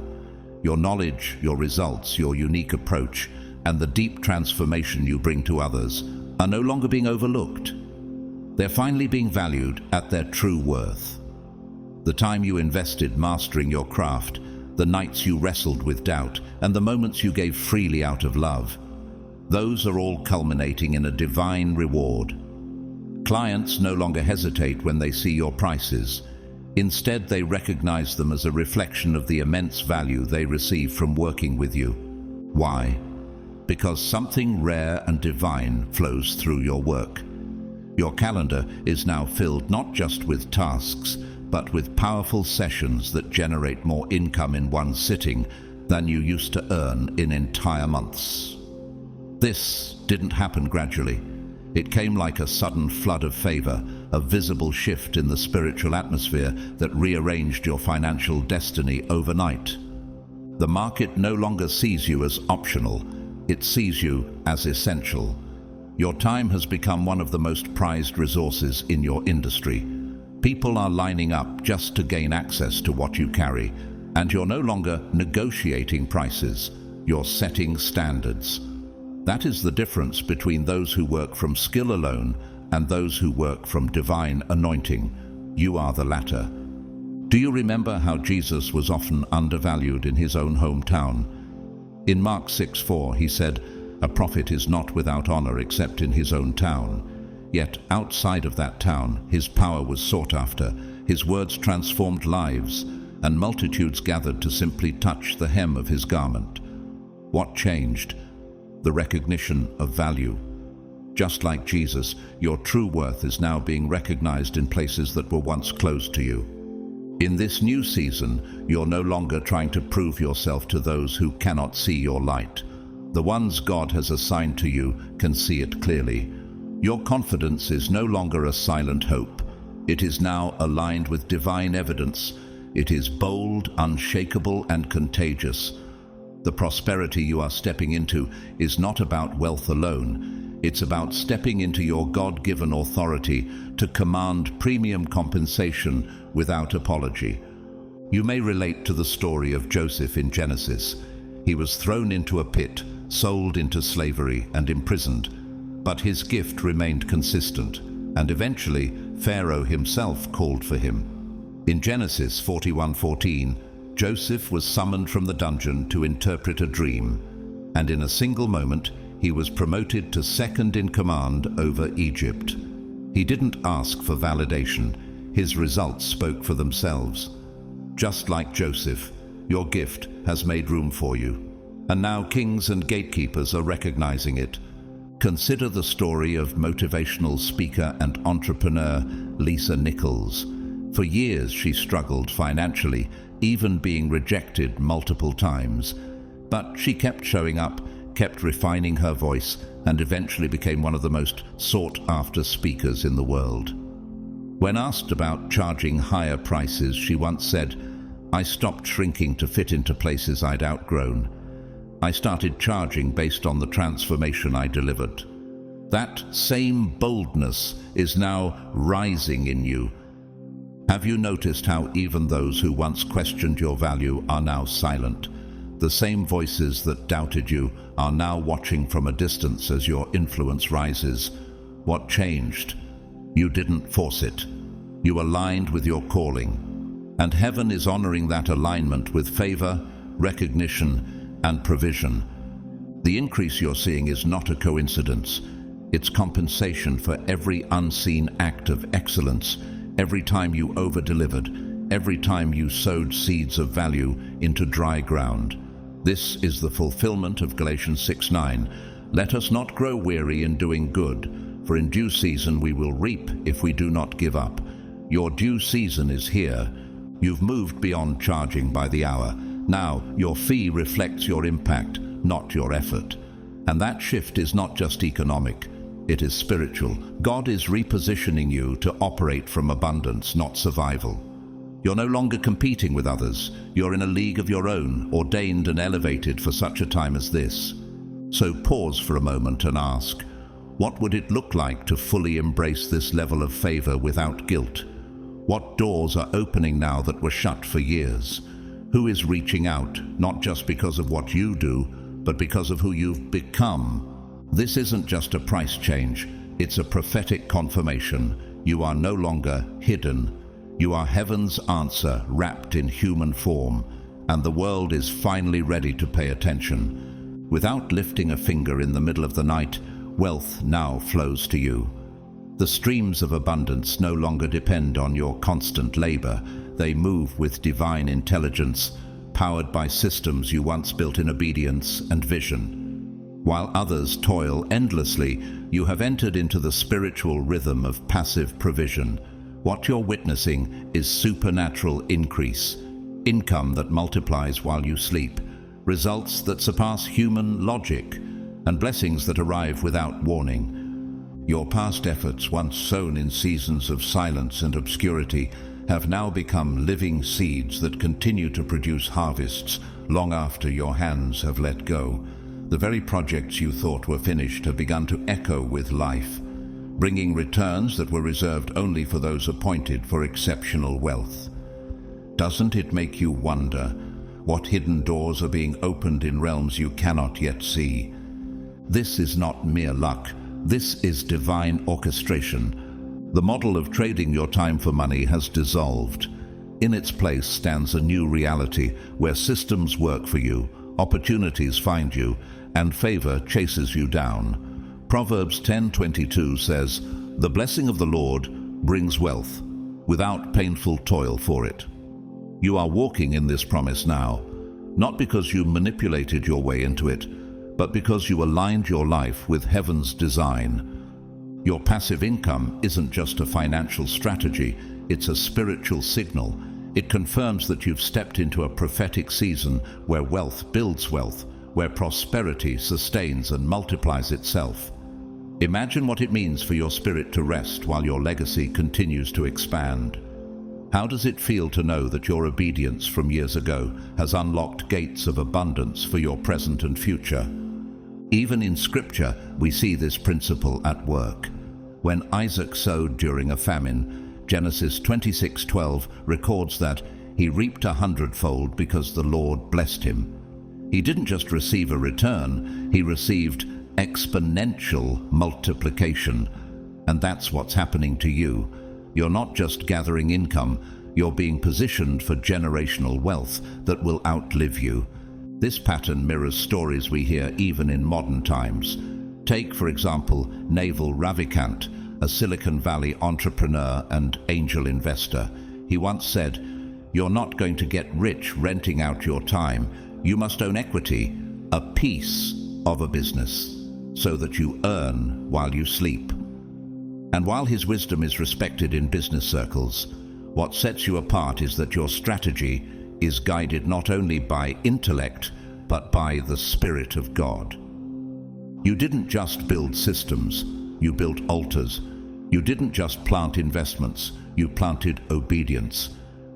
Your knowledge, your results, your unique approach, and the deep transformation you bring to others are no longer being overlooked. They're finally being valued at their true worth. The time you invested mastering your craft, the nights you wrestled with doubt, and the moments you gave freely out of love, those are all culminating in a divine reward. Clients no longer hesitate when they see your prices. Instead, they recognize them as a reflection of the immense value they receive from working with you. Why? Because something rare and divine flows through your work. Your calendar is now filled not just with tasks, but with powerful sessions that generate more income in one sitting than you used to earn in entire months. This didn't happen gradually. It came like a sudden flood of favor, a visible shift in the spiritual atmosphere that rearranged your financial destiny overnight. The market no longer sees you as optional, it sees you as essential. Your time has become one of the most prized resources in your industry. People are lining up just to gain access to what you carry, and you're no longer negotiating prices, you're setting standards. That is the difference between those who work from skill alone and those who work from divine anointing. You are the latter. Do you remember how Jesus was often undervalued in his own hometown? In Mark 6:4, he said, "A prophet is not without honor except in his own town." Yet outside of that town, his power was sought after, his words transformed lives, and multitudes gathered to simply touch the hem of his garment. What changed? The recognition of value. Just like Jesus, your true worth is now being recognized in places that were once closed to you. In this new season, you're no longer trying to prove yourself to those who cannot see your light. The ones God has assigned to you can see it clearly. Your confidence is no longer a silent hope. It is now aligned with divine evidence. It is bold, unshakable, and contagious. The prosperity you are stepping into is not about wealth alone. It's about stepping into your God-given authority to command premium compensation without apology. You may relate to the story of Joseph in Genesis. He was thrown into a pit, sold into slavery, and imprisoned. But his gift remained consistent, and eventually Pharaoh himself called for him. In Genesis 41:14, Joseph was summoned from the dungeon to interpret a dream, and in a single moment he was promoted to second in command over Egypt. He didn't ask for validation. His results spoke for themselves. Just like Joseph, your gift has made room for you, and now kings and gatekeepers are recognizing it. Consider the story of motivational speaker and entrepreneur Lisa Nichols. For years she struggled financially, even being rejected multiple times. But she kept showing up, kept refining her voice, and eventually became one of the most sought-after speakers in the world. When asked about charging higher prices, she once said, "I stopped shrinking to fit into places I'd outgrown. I started charging based on the transformation I delivered." That same boldness is now rising in you. Have you noticed how even those who once questioned your value are now silent? The same voices that doubted you are now watching from a distance as your influence rises. What changed? You didn't force it. You aligned with your calling. And heaven is honoring that alignment with favor, recognition, and provision. The increase you're seeing is not a coincidence. It's compensation for every unseen act of excellence, every time you over-delivered, every time you sowed seeds of value into dry ground. This is the fulfillment of Galatians 6:9. Let us not grow weary in doing good, for in due season we will reap if we do not give up. Your due season is here. You've moved beyond charging by the hour. Now your fee reflects your impact, not your effort. And that shift is not just economic, it is spiritual. God is repositioning you to operate from abundance, not survival. You're no longer competing with others. You're in a league of your own, ordained and elevated for such a time as this. So pause for a moment and ask, what would it look like to fully embrace this level of favor without guilt? What doors are opening now that were shut for years? Who is reaching out, not just because of what you do, but because of who you've become? This isn't just a price change, it's a prophetic confirmation. You are no longer hidden. You are heaven's answer wrapped in human form, and the world is finally ready to pay attention. Without lifting a finger in the middle of the night, wealth now flows to you. The streams of abundance no longer depend on your constant labor. They move with divine intelligence, powered by systems you once built in obedience and vision. While others toil endlessly, you have entered into the spiritual rhythm of passive provision. What you're witnessing is supernatural increase, income that multiplies while you sleep, results that surpass human logic, and blessings that arrive without warning. Your past efforts, once sown in seasons of silence and obscurity, have now become living seeds that continue to produce harvests long after your hands have let go. The very projects you thought were finished have begun to echo with life, bringing returns that were reserved only for those appointed for exceptional wealth. Doesn't it make you wonder what hidden doors are being opened in realms you cannot yet see? This is not mere luck. This is divine orchestration. The model of trading your time for money has dissolved. In its place stands a new reality where systems work for you, opportunities find you, and favor chases you down. Proverbs 10:22 says, "The blessing of the Lord brings wealth, without painful toil for it." You are walking in this promise now, not because you manipulated your way into it, but because you aligned your life with heaven's design. Your passive income isn't just a financial strategy, it's a spiritual signal. It confirms that you've stepped into a prophetic season where wealth builds wealth, where prosperity sustains and multiplies itself. Imagine what it means for your spirit to rest while your legacy continues to expand. How does it feel to know that your obedience from years ago has unlocked gates of abundance for your present and future? Even in Scripture, we see this principle at work. When Isaac sowed during a famine, Genesis 26:12 records that he reaped 100-fold because the Lord blessed him. He didn't just receive a return, he received exponential multiplication. And that's what's happening to you. You're not just gathering income, you're being positioned for generational wealth that will outlive you. This pattern mirrors stories we hear even in modern times. Take, for example, Naval Ravikant, a Silicon Valley entrepreneur and angel investor. He once said, "You're not going to get rich renting out your time. You must own equity, a piece of a business, so that you earn while you sleep." And while his wisdom is respected in business circles, what sets you apart is that your strategy is guided not only by intellect, but by the Spirit of God. You didn't just build systems, you built altars. You didn't just plant investments, you planted obedience.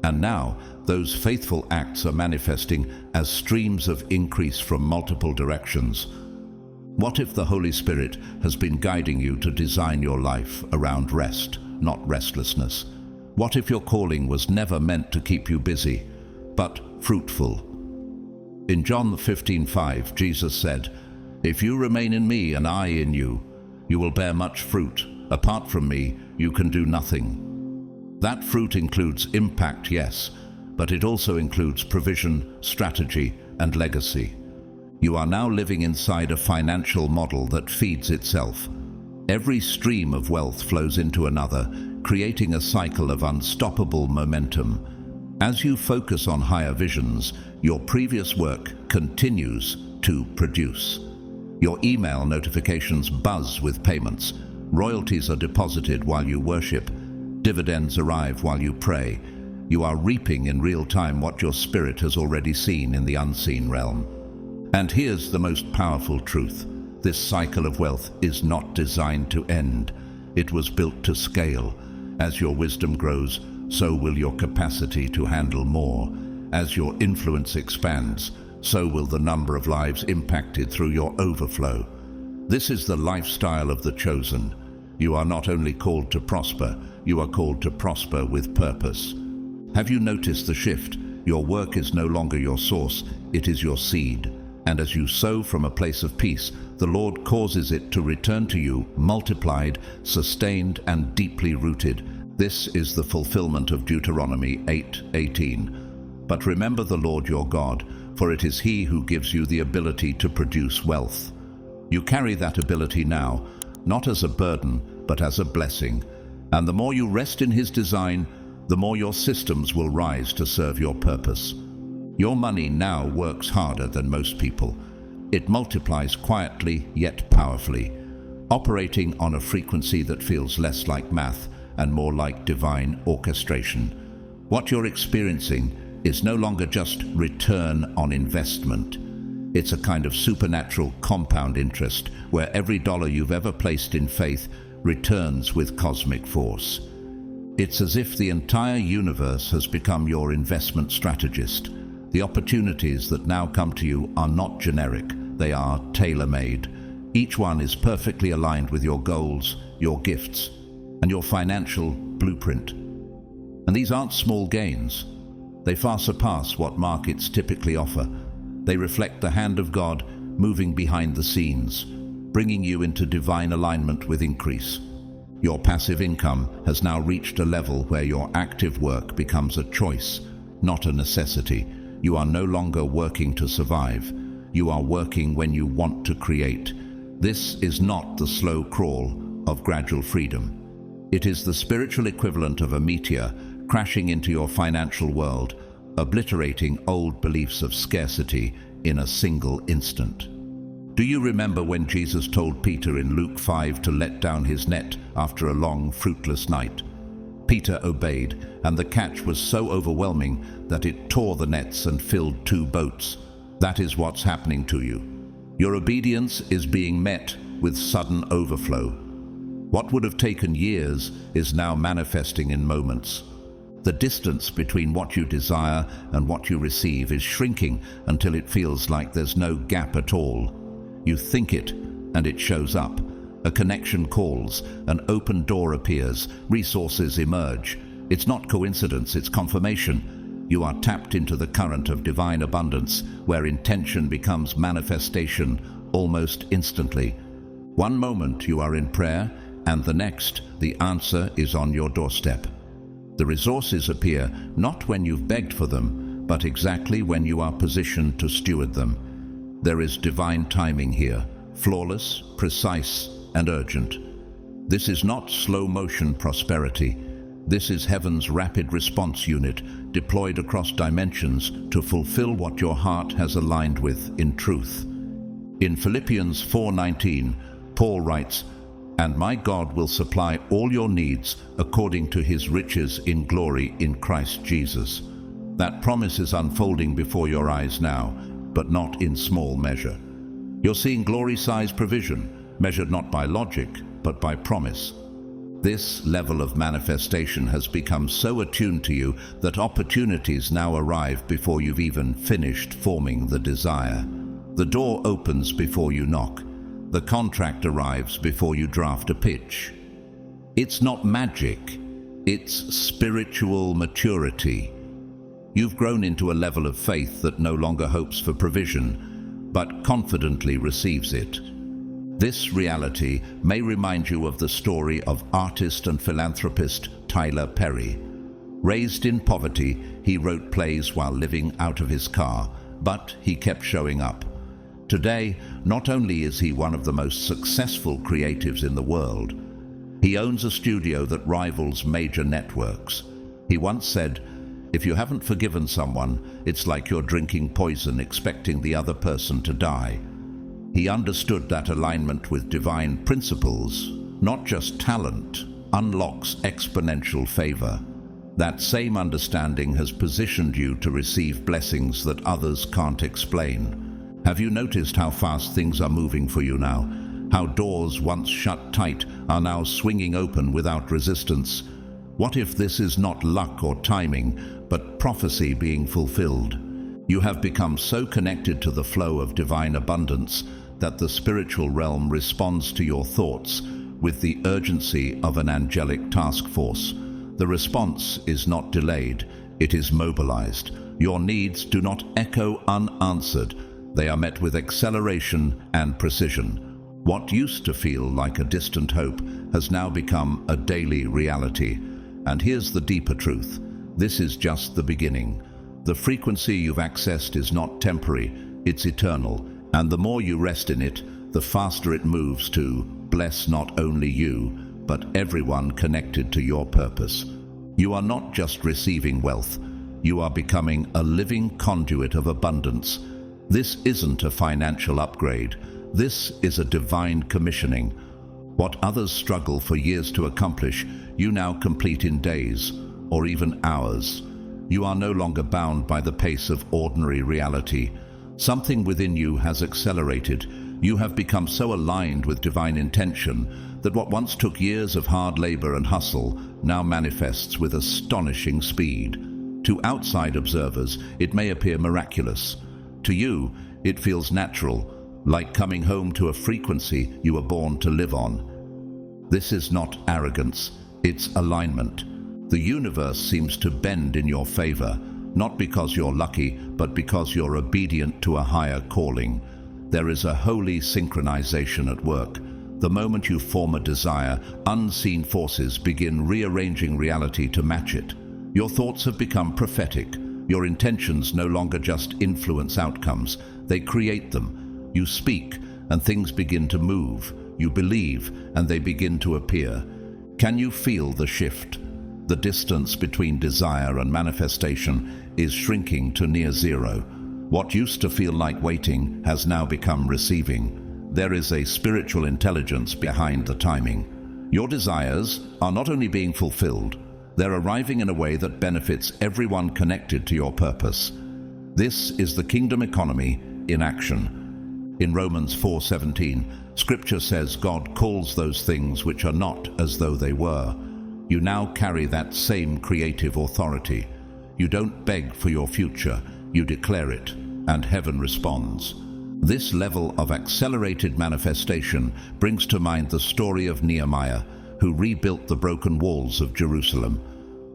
And now, those faithful acts are manifesting as streams of increase from multiple directions. What if the Holy Spirit has been guiding you to design your life around rest, not restlessness? What if your calling was never meant to keep you busy, but fruitful? In John 15:5, Jesus said, "If you remain in me and I in you, you will bear much fruit. Apart from me, you can do nothing." That fruit includes impact, yes, but it also includes provision, strategy, and legacy. You are now living inside a financial model that feeds itself. Every stream of wealth flows into another, creating a cycle of unstoppable momentum. As you focus on higher visions, your previous work continues to produce. Your email notifications buzz with payments. Royalties are deposited while you worship. Dividends arrive while you pray. You are reaping in real time what your spirit has already seen in the unseen realm. And here's the most powerful truth. This cycle of wealth is not designed to end. It was built to scale. As your wisdom grows, so will your capacity to handle more. As your influence expands, so will the number of lives impacted through your overflow. This is the lifestyle of the chosen. You are not only called to prosper, you are called to prosper with purpose. Have you noticed the shift? Your work is no longer your source, it is your seed. And as you sow from a place of peace, the Lord causes it to return to you multiplied, sustained, and deeply rooted. This is the fulfillment of Deuteronomy 8:18. But remember the Lord your God, for it is He who gives you the ability to produce wealth. You carry that ability now, not as a burden, but as a blessing. And the more you rest in His design, the more your systems will rise to serve your purpose. Your money now works harder than most people. It multiplies quietly yet powerfully, operating on a frequency that feels less like math and more like divine orchestration. What you're experiencing is no longer just return on investment. It's a kind of supernatural compound interest where every dollar you've ever placed in faith returns with cosmic force. It's as if the entire universe has become your investment strategist. The opportunities that now come to you are not generic, they are tailor-made. Each one is perfectly aligned with your goals, your gifts, and your financial blueprint. And these aren't small gains. They far surpass what markets typically offer. They reflect the hand of God moving behind the scenes, bringing you into divine alignment with increase. Your passive income has now reached a level where your active work becomes a choice, not a necessity. You are no longer working to survive. You are working when you want to create. This is not the slow crawl of gradual freedom. It is the spiritual equivalent of a meteor crashing into your financial world, obliterating old beliefs of scarcity in a single instant. Do you remember when Jesus told Peter in Luke 5 to let down his net after a long, fruitless night? Peter obeyed, and the catch was so overwhelming that it tore the nets and filled 2 boats. That is what's happening to you. Your obedience is being met with sudden overflow. What would have taken years is now manifesting in moments. The distance between what you desire and what you receive is shrinking until it feels like there's no gap at all. You think it, and it shows up. A connection calls, an open door appears, resources emerge. It's not coincidence, it's confirmation. You are tapped into the current of divine abundance, where intention becomes manifestation almost instantly. One moment you are in prayer, and the next, the answer is on your doorstep. The resources appear not when you've begged for them, but exactly when you are positioned to steward them. There is divine timing here, flawless, precise, and urgent. This is not slow-motion prosperity. This is heaven's rapid response unit deployed across dimensions to fulfill what your heart has aligned with in truth. In Philippians 4:19, Paul writes, "And my God will supply all your needs according to His riches in glory in Christ Jesus." That promise is unfolding before your eyes now, but not in small measure. You're seeing glory-sized provision, measured not by logic, but by promise. This level of manifestation has become so attuned to you that opportunities now arrive before you've even finished forming the desire. The door opens before you knock. The contract arrives before you draft a pitch. It's not magic, it's spiritual maturity. You've grown into a level of faith that no longer hopes for provision, but confidently receives it. This reality may remind you of the story of artist and philanthropist Tyler Perry. Raised in poverty, he wrote plays while living out of his car, but he kept showing up. Today, not only is he one of the most successful creatives in the world, he owns a studio that rivals major networks. He once said, "If you haven't forgiven someone, it's like you're drinking poison expecting the other person to die." He understood that alignment with divine principles, not just talent, unlocks exponential favor. That same understanding has positioned you to receive blessings that others can't explain. Have you noticed how fast things are moving for you now? How doors once shut tight are now swinging open without resistance? What if this is not luck or timing, but prophecy being fulfilled? You have become so connected to the flow of divine abundance that the spiritual realm responds to your thoughts with the urgency of an angelic task force. The response is not delayed, it is mobilized. Your needs do not echo unanswered. They are met with acceleration and precision. What used to feel like a distant hope has now become a daily reality. And here's the deeper truth. This is just the beginning. The frequency you've accessed is not temporary, it's eternal. And the more you rest in it, the faster it moves to bless not only you, but everyone connected to your purpose. You are not just receiving wealth, you are becoming a living conduit of abundance. This isn't a financial upgrade. This is a divine commissioning. What others struggle for years to accomplish, you now complete in days or even hours. You are no longer bound by the pace of ordinary reality. Something within you has accelerated. You have become so aligned with divine intention that what once took years of hard labor and hustle now manifests with astonishing speed. To outside observers, it may appear miraculous. To you, it feels natural, like coming home to a frequency you were born to live on. This is not arrogance, it's alignment. The universe seems to bend in your favor, not because you're lucky, but because you're obedient to a higher calling. There is a holy synchronization at work. The moment you form a desire, unseen forces begin rearranging reality to match it. Your thoughts have become prophetic. Your intentions no longer just influence outcomes, they create them. You speak, and things begin to move. You believe, and they begin to appear. Can you feel the shift? The distance between desire and manifestation is shrinking to near zero. What used to feel like waiting has now become receiving. There is a spiritual intelligence behind the timing. Your desires are not only being fulfilled, they're arriving in a way that benefits everyone connected to your purpose. This is the kingdom economy in action. In Romans 4:17, Scripture says God calls those things which are not as though they were. You now carry that same creative authority. You don't beg for your future, you declare it, and heaven responds. This level of accelerated manifestation brings to mind the story of Nehemiah, who rebuilt the broken walls of Jerusalem.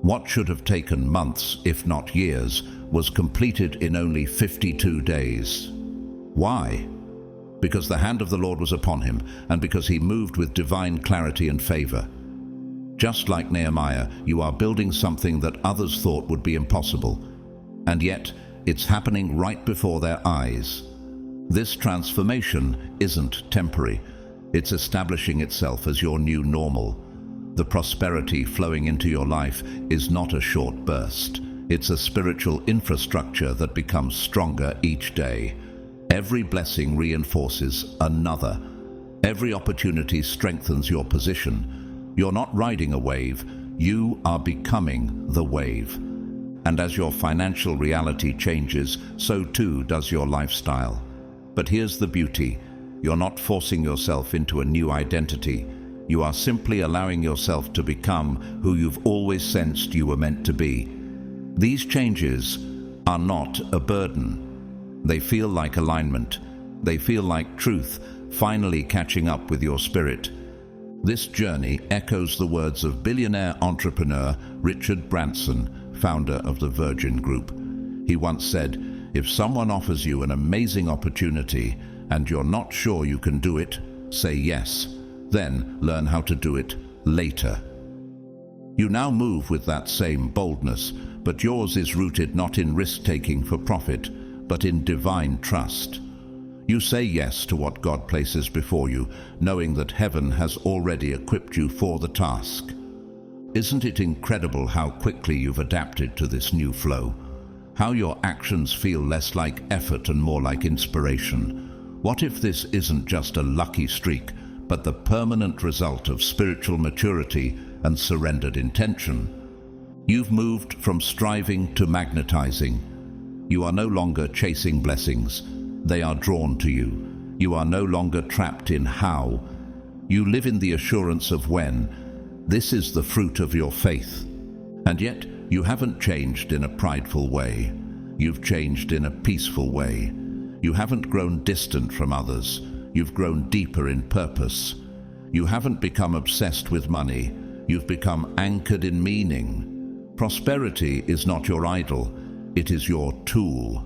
What should have taken months, if not years, was completed in only 52 days. Why? Because the hand of the Lord was upon him, and because he moved with divine clarity and favor. Just like Nehemiah, you are building something that others thought would be impossible, and yet it's happening right before their eyes. This transformation isn't temporary. It's establishing itself as your new normal. The prosperity flowing into your life is not a short burst. It's a spiritual infrastructure that becomes stronger each day. Every blessing reinforces another. Every opportunity strengthens your position. You're not riding a wave, you are becoming the wave. And as your financial reality changes, so too does your lifestyle. But here's the beauty. You're not forcing yourself into a new identity. You are simply allowing yourself to become who you've always sensed you were meant to be. These changes are not a burden. They feel like alignment. They feel like truth finally catching up with your spirit. This journey echoes the words of billionaire entrepreneur Richard Branson, founder of the Virgin Group. He once said, "If someone offers you an amazing opportunity and you're not sure you can do it, say yes. Then learn how to do it later." You now move with that same boldness, but yours is rooted not in risk-taking for profit, but in divine trust. You say yes to what God places before you, knowing that heaven has already equipped you for the task. Isn't it incredible how quickly you've adapted to this new flow? How your actions feel less like effort and more like inspiration? What if this isn't just a lucky streak, but the permanent result of spiritual maturity and surrendered intention? You've moved from striving to magnetizing. You are no longer chasing blessings. They are drawn to you. You are no longer trapped in how. You live in the assurance of when. This is the fruit of your faith. And yet, you haven't changed in a prideful way. You've changed in a peaceful way. You haven't grown distant from others. You've grown deeper in purpose. You haven't become obsessed with money. You've become anchored in meaning. Prosperity is not your idol. It is your tool.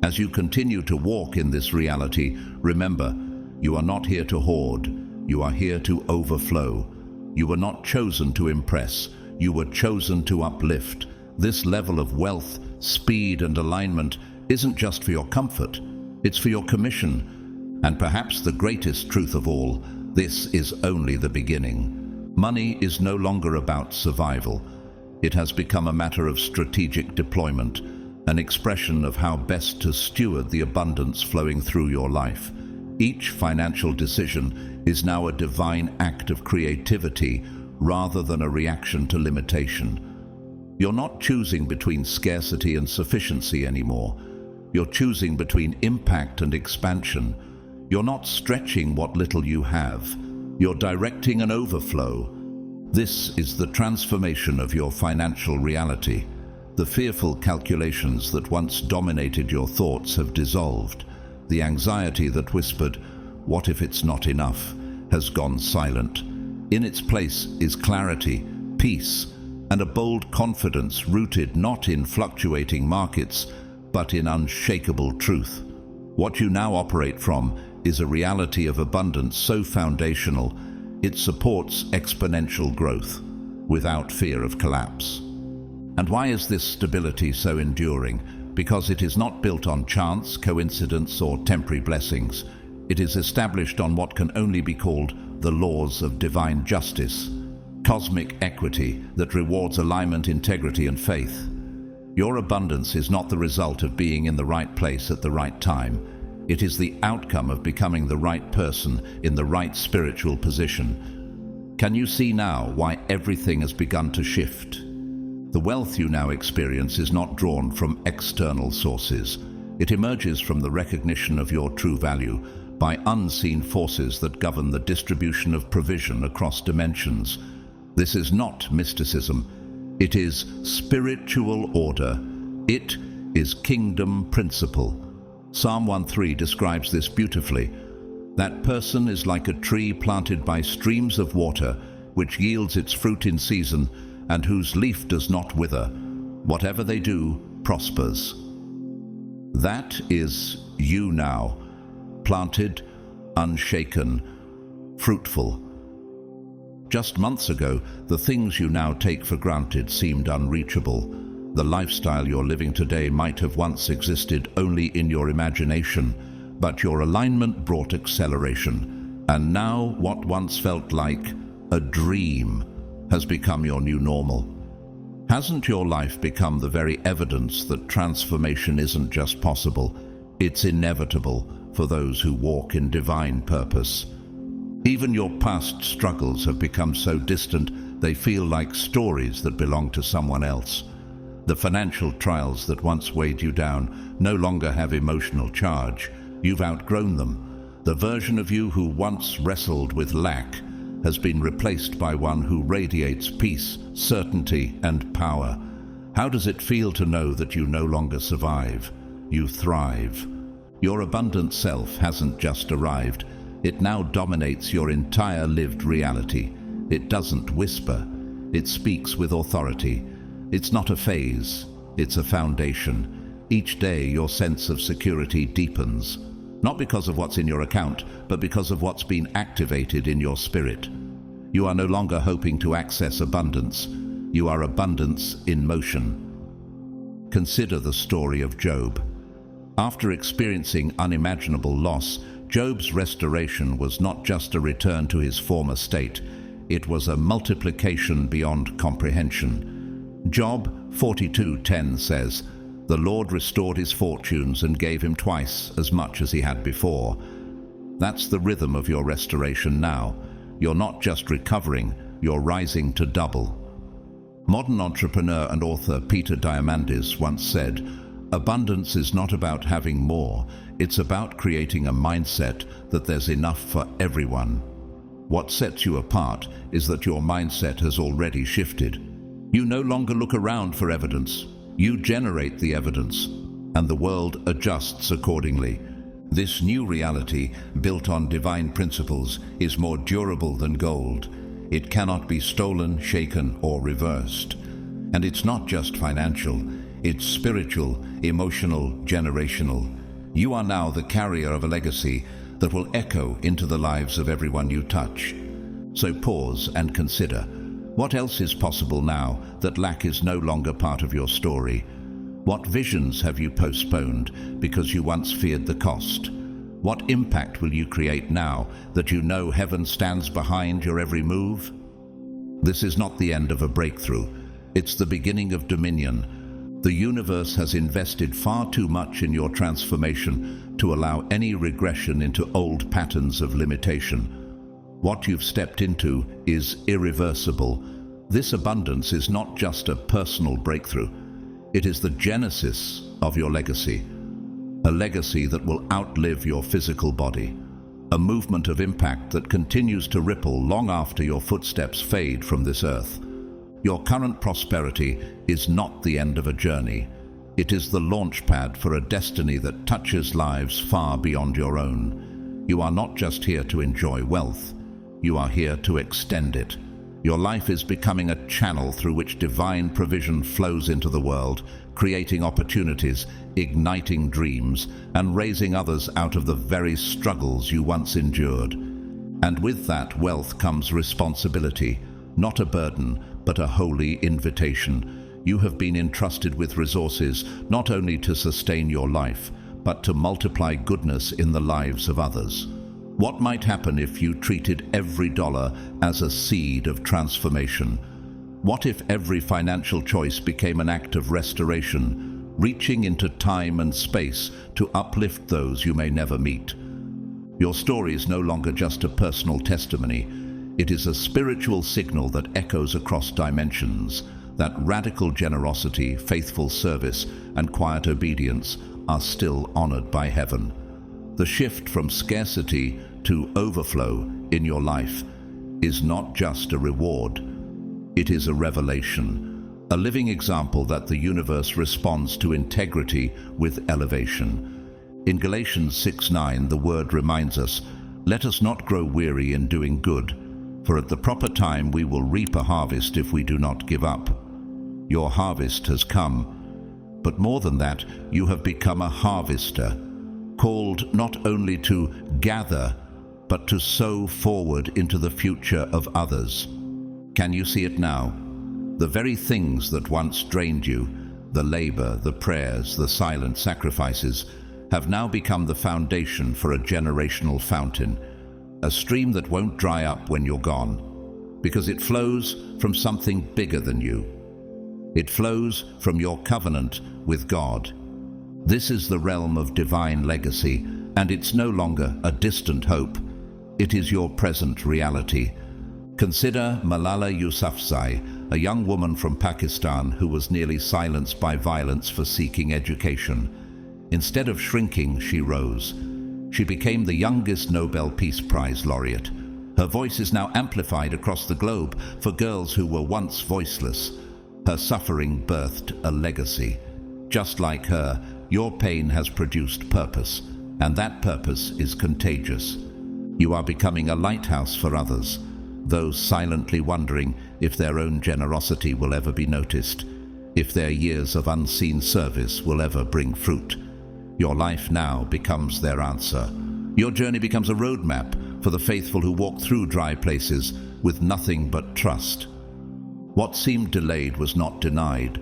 As you continue to walk in this reality, remember, you are not here to hoard, you are here to overflow. You were not chosen to impress, you were chosen to uplift. This level of wealth, speed, and alignment isn't just for your comfort, it's for your commission. And perhaps the greatest truth of all, this is only the beginning. Money is no longer about survival. It has become a matter of strategic deployment, an expression of how best to steward the abundance flowing through your life. Each financial decision is now a divine act of creativity rather than a reaction to limitation. You're not choosing between scarcity and sufficiency anymore. You're choosing between impact and expansion. You're not stretching what little you have. You're directing an overflow. This is the transformation of your financial reality. The fearful calculations that once dominated your thoughts have dissolved. The anxiety that whispered, "What if it's not enough?" has gone silent. In its place is clarity, peace, and a bold confidence rooted not in fluctuating markets, but in unshakable truth. What you now operate from is a reality of abundance so foundational, it supports exponential growth without fear of collapse. And why is this stability so enduring? Because it is not built on chance, coincidence, or temporary blessings. It is established on what can only be called the laws of divine justice, cosmic equity that rewards alignment, integrity, and faith. Your abundance is not the result of being in the right place at the right time. It is the outcome of becoming the right person in the right spiritual position. Can you see now why everything has begun to shift? The wealth you now experience is not drawn from external sources. It emerges from the recognition of your true value by unseen forces that govern the distribution of provision across dimensions. This is not mysticism. It is spiritual order. It is kingdom principle. Psalm 1:3 describes this beautifully. That person is like a tree planted by streams of water, which yields its fruit in season, and whose leaf does not wither. Whatever they do prospers. That is you now, planted, unshaken, fruitful. Just months ago, the things you now take for granted seemed unreachable. The lifestyle you're living today might have once existed only in your imagination, but your alignment brought acceleration. And now what once felt like a dream has become your new normal. Hasn't your life become the very evidence that transformation isn't just possible, it's inevitable for those who walk in divine purpose? Even your past struggles have become so distant they feel like stories that belong to someone else. The financial trials that once weighed you down no longer have emotional charge. You've outgrown them. The version of you who once wrestled with lack has been replaced by one who radiates peace, certainty, and power. How does it feel to know that you no longer survive? You thrive. Your abundant self hasn't just arrived. It now dominates your entire lived reality. It doesn't whisper. It speaks with authority. It's not a phase. It's a foundation. Each day your sense of security deepens. Not because of what's in your account, but because of what's been activated in your spirit. You are no longer hoping to access abundance. You are abundance in motion. Consider the story of Job. After experiencing unimaginable loss, Job's restoration was not just a return to his former state. It was a multiplication beyond comprehension. Job 42:10 says, "The Lord restored his fortunes and gave him twice as much as he had before." That's the rhythm of your restoration now. You're not just recovering, you're rising to double. Modern entrepreneur and author Peter Diamandis once said, "Abundance is not about having more, it's about creating a mindset that there's enough for everyone." What sets you apart is that your mindset has already shifted. You no longer look around for evidence. You generate the evidence, and the world adjusts accordingly. This new reality, built on divine principles, is more durable than gold. It cannot be stolen, shaken, or reversed. And it's not just financial, it's spiritual, emotional, generational. You are now the carrier of a legacy that will echo into the lives of everyone you touch. So pause and consider, what else is possible now that lack is no longer part of your story? What visions have you postponed because you once feared the cost? What impact will you create now that you know heaven stands behind your every move? This is not the end of a breakthrough. It's the beginning of dominion. The universe has invested far too much in your transformation to allow any regression into old patterns of limitation. What you've stepped into is irreversible. This abundance is not just a personal breakthrough. It is the genesis of your legacy. A legacy that will outlive your physical body. A movement of impact that continues to ripple long after your footsteps fade from this earth. Your current prosperity is not the end of a journey. It is the launch pad for a destiny that touches lives far beyond your own. You are not just here to enjoy wealth. You are here to extend it. Your life is becoming a channel through which divine provision flows into the world, creating opportunities, igniting dreams, and raising others out of the very struggles you once endured. And with that wealth comes responsibility, not a burden, but a holy invitation. You have been entrusted with resources not only to sustain your life, but to multiply goodness in the lives of others. What might happen if you treated every dollar as a seed of transformation? What if every financial choice became an act of restoration, reaching into time and space to uplift those you may never meet? Your story is no longer just a personal testimony. It is a spiritual signal that echoes across dimensions, that radical generosity, faithful service, and quiet obedience are still honored by heaven. The shift from scarcity to overflow in your life is not just a reward. It is a revelation, a living example that the universe responds to integrity with elevation. In Galatians 6:9, the word reminds us, "Let us not grow weary in doing good, for at the proper time we will reap a harvest if we do not give up." Your harvest has come, but more than that, you have become a harvester, called not only to gather, but to sow forward into the future of others. Can you see it now? The very things that once drained you, the labor, the prayers, the silent sacrifices, have now become the foundation for a generational fountain, a stream that won't dry up when you're gone, because it flows from something bigger than you. It flows from your covenant with God. This is the realm of divine legacy, and it's no longer a distant hope. It is your present reality. Consider Malala Yousafzai, a young woman from Pakistan who was nearly silenced by violence for seeking education. Instead of shrinking, she rose. She became the youngest Nobel Peace Prize laureate. Her voice is now amplified across the globe for girls who were once voiceless. Her suffering birthed a legacy. Just like her, your pain has produced purpose, and that purpose is contagious. You are becoming a lighthouse for others, those silently wondering if their own generosity will ever be noticed, if their years of unseen service will ever bring fruit. Your life now becomes their answer. Your journey becomes a roadmap for the faithful who walk through dry places with nothing but trust. What seemed delayed was not denied.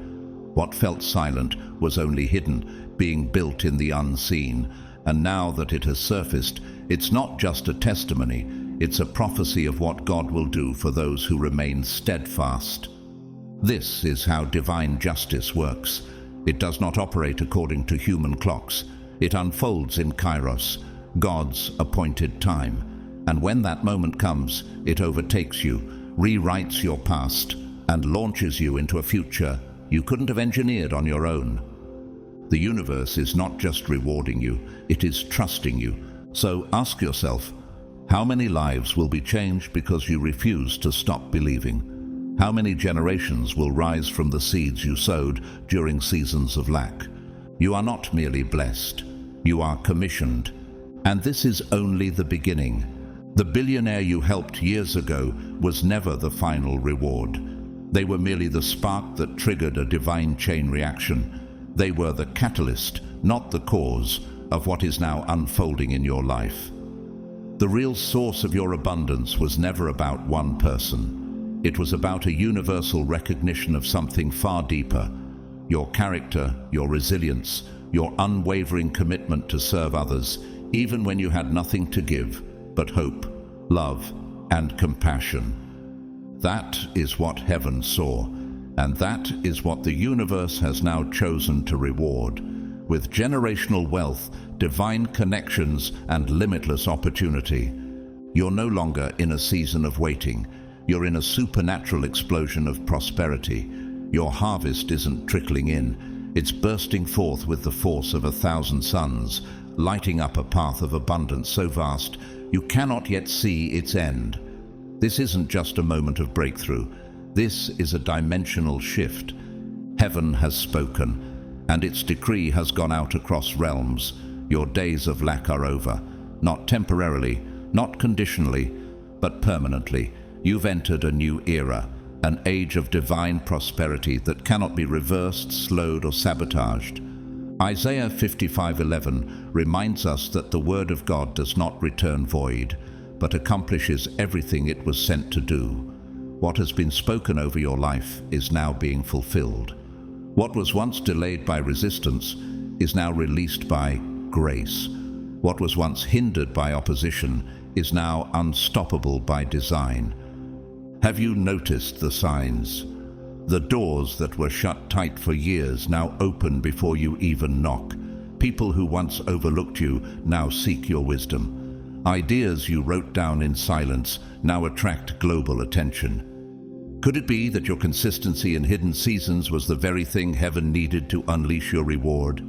What felt silent was only hidden, being built in the unseen. And now that it has surfaced, it's not just a testimony, it's a prophecy of what God will do for those who remain steadfast. This is how divine justice works. It does not operate according to human clocks. It unfolds in Kairos, God's appointed time. And when that moment comes, it overtakes you, rewrites your past, and launches you into a future you couldn't have engineered on your own. The universe is not just rewarding you, it is trusting you. So ask yourself, how many lives will be changed because you refuse to stop believing? How many generations will rise from the seeds you sowed during seasons of lack? You are not merely blessed, you are commissioned. And this is only the beginning. The billionaire you helped years ago was never the final reward. They were merely the spark that triggered a divine chain reaction. They were the catalyst, not the cause, of what is now unfolding in your life. The real source of your abundance was never about one person. It was about a universal recognition of something far deeper: your character, your resilience, your unwavering commitment to serve others, even when you had nothing to give but hope, love, and compassion. That is what heaven saw, and that is what the universe has now chosen to reward. With generational wealth, divine connections, and limitless opportunity, you're no longer in a season of waiting. You're in a supernatural explosion of prosperity. Your harvest isn't trickling in. It's bursting forth with the force of 1,000 suns, lighting up a path of abundance so vast you cannot yet see its end. This isn't just a moment of breakthrough. This is a dimensional shift. Heaven has spoken, and its decree has gone out across realms. Your days of lack are over, not temporarily, not conditionally, but permanently. You've entered a new era, an age of divine prosperity that cannot be reversed, slowed, or sabotaged. Isaiah 55:11 reminds us that the word of God does not return void, but accomplishes everything it was sent to do. What has been spoken over your life is now being fulfilled. What was once delayed by resistance is now released by grace. What was once hindered by opposition is now unstoppable by design. Have you noticed the signs? The doors that were shut tight for years now open before you even knock. People who once overlooked you now seek your wisdom. Ideas you wrote down in silence now attract global attention. Could it be that your consistency in hidden seasons was the very thing heaven needed to unleash your reward?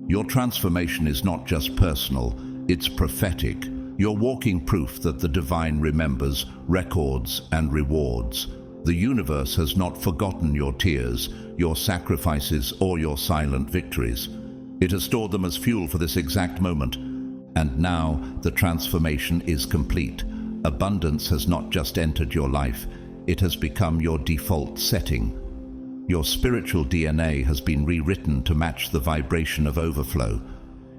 Your transformation is not just personal, it's prophetic. You're walking proof that the divine remembers, records, and rewards. The universe has not forgotten your tears, your sacrifices, or your silent victories. It has stored them as fuel for this exact moment. And now the transformation is complete. Abundance has not just entered your life, it has become your default setting. Your spiritual DNA has been rewritten to match the vibration of overflow.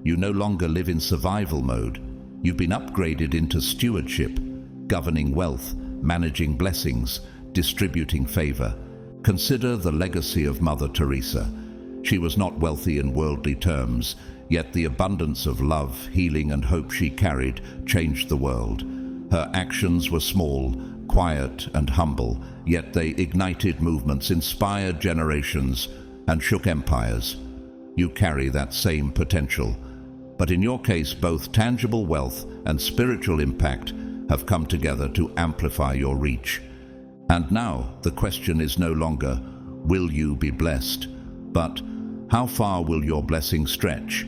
You no longer live in survival mode. You've been upgraded into stewardship, governing wealth, managing blessings, distributing favor. Consider the legacy of Mother Teresa. She was not wealthy in worldly terms, yet the abundance of love, healing, and hope she carried changed the world. Her actions were small, quiet, and humble, yet they ignited movements, inspired generations, and shook empires. You carry that same potential. But in your case, both tangible wealth and spiritual impact have come together to amplify your reach. And now the question is no longer, will you be blessed? But how far will your blessing stretch?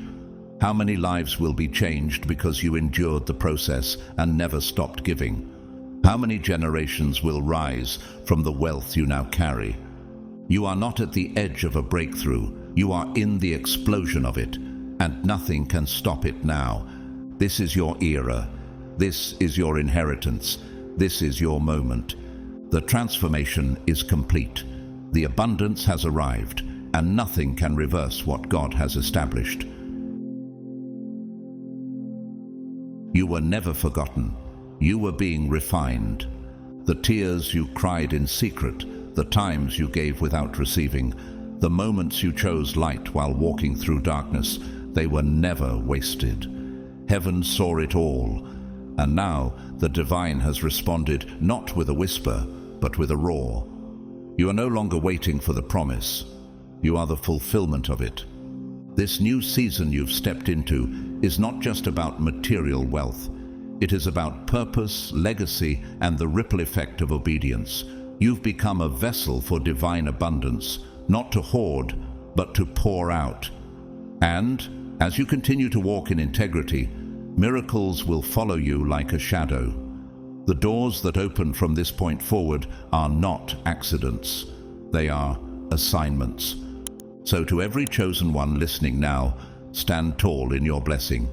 How many lives will be changed because you endured the process and never stopped giving? How many generations will rise from the wealth you now carry? You are not at the edge of a breakthrough. You are in the explosion of it, and nothing can stop it now. This is your era. This is your inheritance. This is your moment. The transformation is complete. The abundance has arrived, and nothing can reverse what God has established. You were never forgotten. You were being refined. The tears you cried in secret, the times you gave without receiving, the moments you chose light while walking through darkness, they were never wasted. Heaven saw it all, and now the divine has responded not with a whisper, but with a roar. You are no longer waiting for the promise. You are the fulfillment of it. This new season you've stepped into is not just about material wealth. It is about purpose, legacy, and the ripple effect of obedience. You've become a vessel for divine abundance, not to hoard, but to pour out. And as you continue to walk in integrity, miracles will follow you like a shadow. The doors that open from this point forward are not accidents. They are assignments. So to every chosen one listening now, stand tall in your blessing.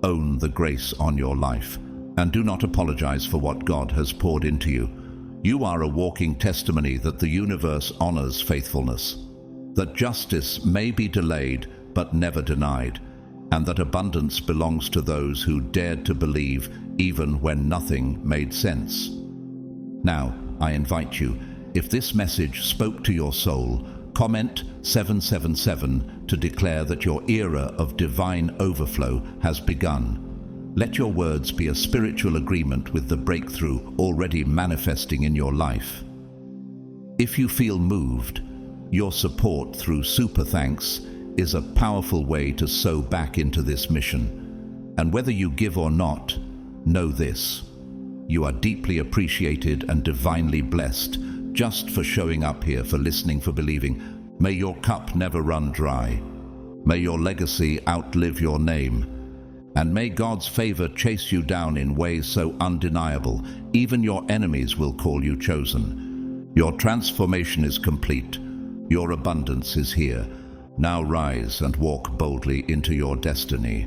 Own the grace on your life. And do not apologize for what God has poured into you. You are a walking testimony that the universe honors faithfulness, that justice may be delayed but never denied, and that abundance belongs to those who dared to believe even when nothing made sense. Now, I invite you, if this message spoke to your soul, comment 777 to declare that your era of divine overflow has begun. Let your words be a spiritual agreement with the breakthrough already manifesting in your life. If you feel moved, your support through Super Thanks is a powerful way to sow back into this mission. And whether you give or not, know this: you are deeply appreciated and divinely blessed just for showing up here, for listening, for believing. May your cup never run dry. May your legacy outlive your name. And may God's favor chase you down in ways so undeniable, even your enemies will call you chosen. Your transformation is complete. Your abundance is here. Now rise and walk boldly into your destiny.